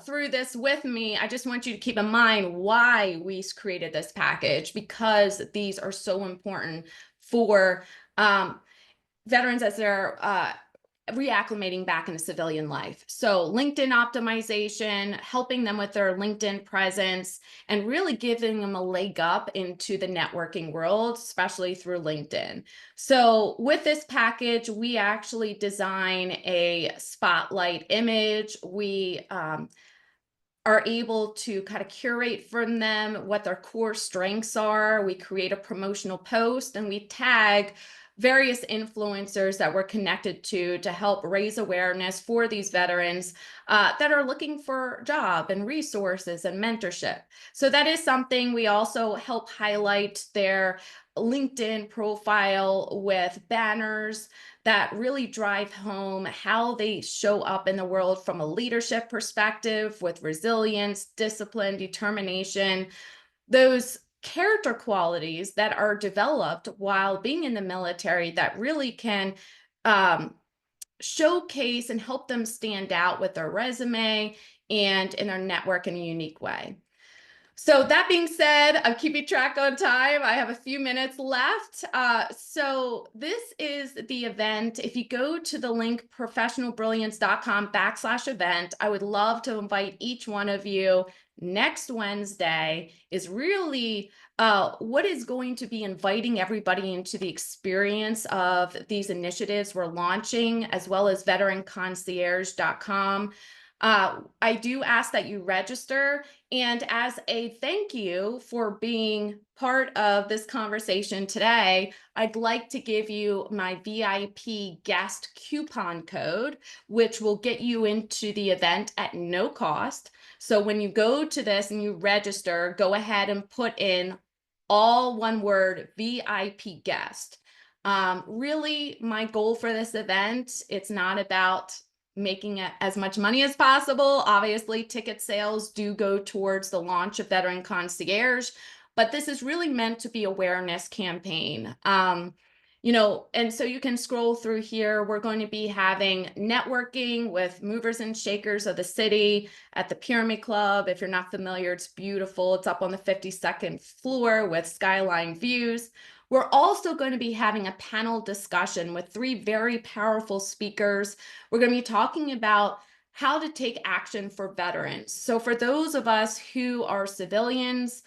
through this with me, I just want you to keep in mind why we created this package, because these are so important for veterans as they're reacclimating back into civilian life. So LinkedIn optimization, helping them with their LinkedIn presence, and really giving them a leg up into the networking world, especially through LinkedIn. So with this package, we actually design a spotlight image. We are able to kind of curate from them what their core strengths are. We create a promotional post, and we tag various influencers that we're connected to help raise awareness for these veterans that are looking for a job and resources and mentorship. So that is something. We also help highlight their LinkedIn profile with banners that really drive home how they show up in the world from a leadership perspective, with resilience, discipline, determination, those character qualities that are developed while being in the military that really can showcase and help them stand out with their resume and in their network in a unique way. So that being said, I'm keeping track on time. I have a few minutes left. So this is the event. If you go to the link professionalbrilliance.com/event, I would love to invite each one of you. Next Wednesday is really what is going to be inviting everybody into the experience of these initiatives we're launching, as well as veteranconcierge.com. I do ask that you register, and as a thank you for being part of this conversation today, I'd like to give you my VIP guest coupon code, which will get you into the event at no cost. So when you go to this and you register, go ahead and put in all one word VIP guest. Really, my goal for this event, it's not about making as much money as possible. Obviously, ticket sales do go towards the launch of Veteran Concierge, but this is really meant to be awareness campaign. And so you can scroll through here. We're going to be having networking with movers and shakers of the city at the Pyramid Club. If you're not familiar, it's beautiful. It's up on the 52nd floor with skyline views. We're also going to be having a panel discussion with 3 very powerful speakers. We're going to be talking about how to take action for veterans. So for those of us who are civilians,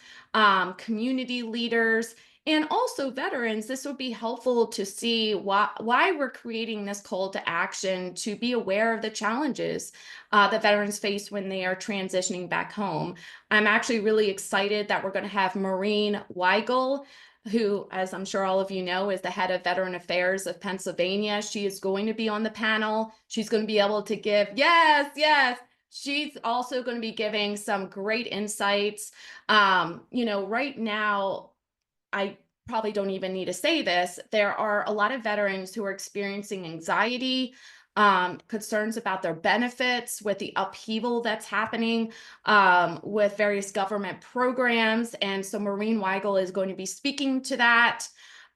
community leaders, and also veterans, this would be helpful to see why we're creating this call to action to be aware of the challenges that veterans face when they are transitioning back home. I'm actually really excited that we're going to have Maureen Weigel, who, as I'm sure all of you know, is the head of Veteran Affairs of Pennsylvania. She is going to be on the panel. She's going to be able to give, yes. She's also going to be giving some great insights. Right now, I probably don't even need to say this, there are a lot of veterans who are experiencing anxiety, concerns about their benefits with the upheaval that's happening with various government programs. And so Maureen Weigel is going to be speaking to that,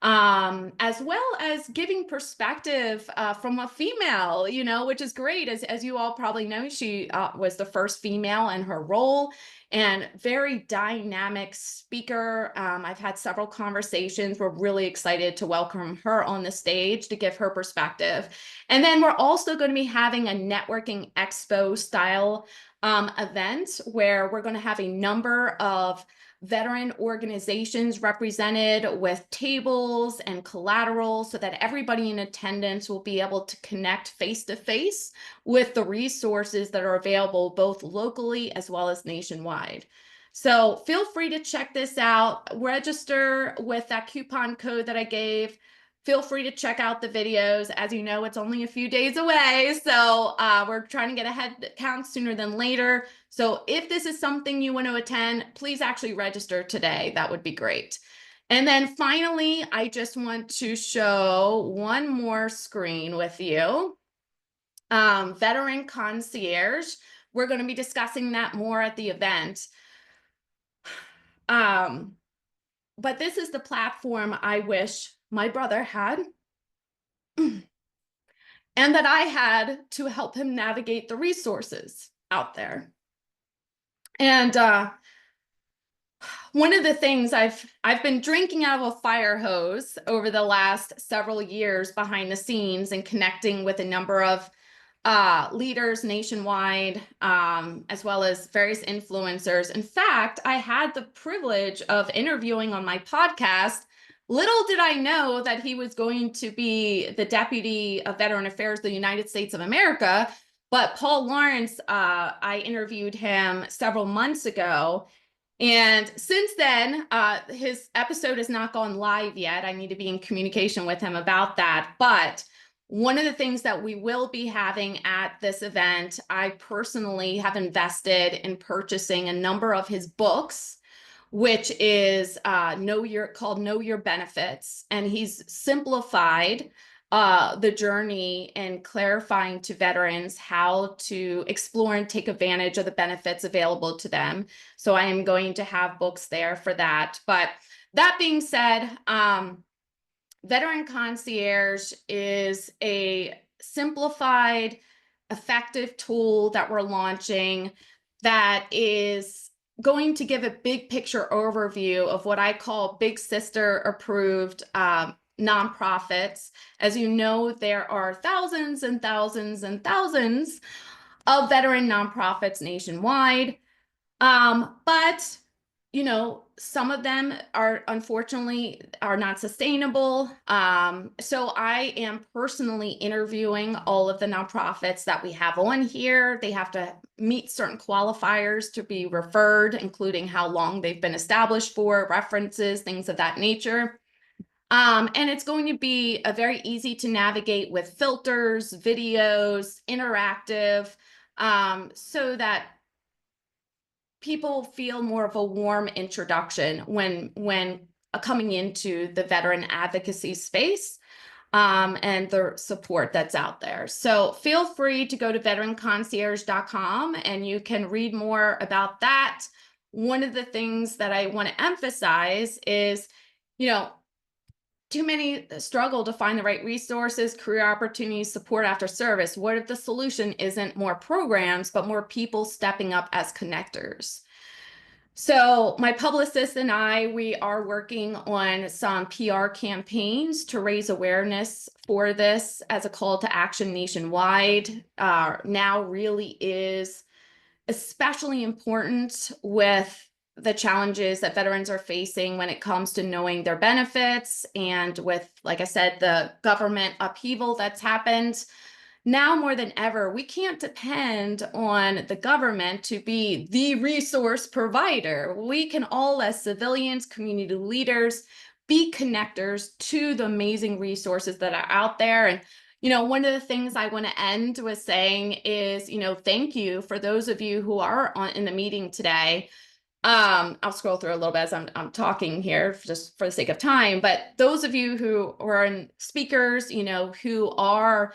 as well as giving perspective from a female, which is great. As you all probably know, she was the first female in her role and very dynamic speaker. I've had several conversations. We're really excited to welcome her on the stage to give her perspective. And then we're also going to be having a networking expo style event where we're going to have a number of veteran organizations represented with tables and collateral so that everybody in attendance will be able to connect face to face with the resources that are available both locally as well as nationwide. So feel free to check this out, register with that coupon code that I gave. Feel free to check out the videos. As you know, it's only a few days away, so we're trying to get a head count sooner than later. So if this is something you want to attend, please actually register today. That would be great. And then finally, I just want to show one more screen with you. Veteran Concierge. We're going to be discussing that more at the event. But this is the platform I wish my brother had and that I had to help him navigate the resources out there. And one of the things I've been drinking out of a fire hose over the last several years behind the scenes and connecting with a number of leaders nationwide, as well as various influencers. In fact, I had the privilege of interviewing on my podcast. Little did I know that he was going to be the Deputy of Veteran Affairs of the United States of America. But Paul Lawrence, I interviewed him several months ago. And since then, his episode has not gone live yet. I need to be in communication with him about that. But one of the things that we will be having at this event, I personally have invested in purchasing a number of his books, which is called Know Your Benefits. And he's simplified the journey and clarifying to veterans how to explore and take advantage of the benefits available to them. So I am going to have books there for that. But that being said, Veteran Concierge is a simplified, effective tool that we're launching that is going to give a big picture overview of what I call big sister approved nonprofits. As you know, there are thousands and thousands and thousands of veteran nonprofits nationwide. But some of them are unfortunately not sustainable. So I am personally interviewing all of the nonprofits that we have on here. They have to meet certain qualifiers to be referred, including how long they've been established for, references, things of that nature. And it's going to be a very easy to navigate with filters, videos, interactive, so that people feel more of a warm introduction when coming into the veteran advocacy space. and the support that's out there. So feel free to go to veteranconcierge.com and you can read more about that. One of the things that I want to emphasize is, too many struggle to find the right resources, career opportunities, support after service. What if the solution isn't more programs, but more people stepping up as connectors? So my publicist and we are working on some PR campaigns to raise awareness for this as a call to action nationwide. Now really is especially important with the challenges that veterans are facing when it comes to knowing their benefits, and with, like I said, the government upheaval that's happened. Now more than ever, we can't depend on the government to be the resource provider. We can all, as civilians, community leaders, be connectors to the amazing resources that are out there. And one of the things I want to end with saying is, thank you for those of you who are in the meeting today. I'll scroll through a little bit as I'm talking here just for the sake of time, but those of you who are in speakers, who are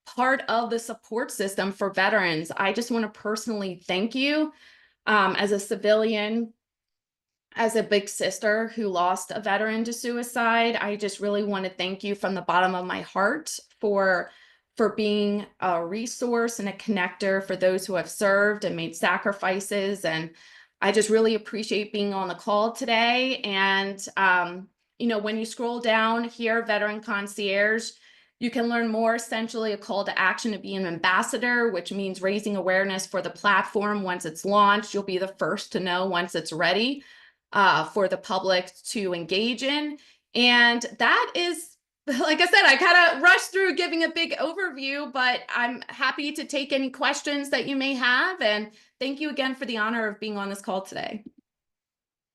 part of the support system for veterans, I just want to personally thank you. As a civilian, as a big sister who lost a veteran to suicide, I just really want to thank you from the bottom of my heart for being a resource and a connector for those who have served and made sacrifices. And I just really appreciate being on the call today. And, when you scroll down here, Veteran Concierge, you can learn more, essentially a call to action to be an ambassador, which means raising awareness for the platform. Once it's launched, you'll be the first to know once it's ready for the public to engage in. And that is, like I said, I kind of rushed through giving a big overview, but I'm happy to take any questions that you may have. And thank you again for the honor of being on this call today.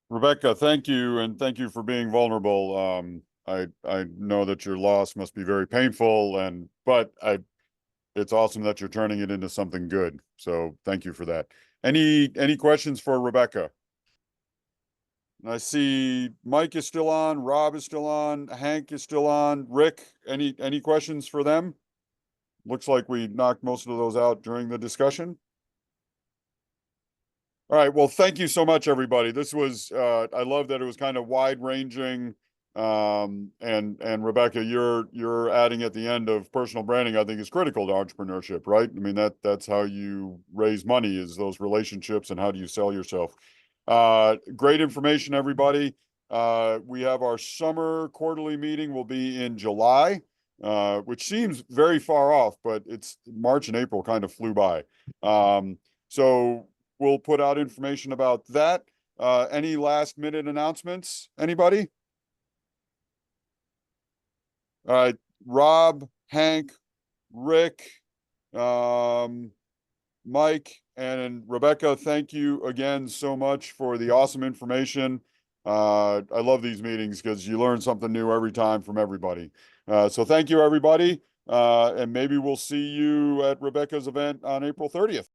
Rebecca, thank you. And thank you for being vulnerable. I know that your loss must be very painful, but it's awesome that you're turning it into something good. So thank you for that. Any questions for Rebecca? I see Mike is still on, Rob is still on, Hank is still on. Rick, any questions for them? Looks like we knocked most of those out during the discussion. All right, well, thank you so much, everybody. This was I love that it was kind of wide ranging. And Rebecca, you're adding at the end of personal branding, I think, is critical to entrepreneurship, right? I mean, that's how you raise money, is those relationships, and how do you sell yourself. Great information, everybody. We have our summer quarterly meeting will be in July, which seems very far off, but it's March and April kind of flew by. So we'll put out information about that. Any last minute announcements? Anybody? All right, Rob, Hank, Rick, Mike, and Rebecca, thank you again so much for the awesome information. I love these meetings because you learn something new every time from everybody. So thank you, everybody. And maybe we'll see you at Rebecca's event on April 30th.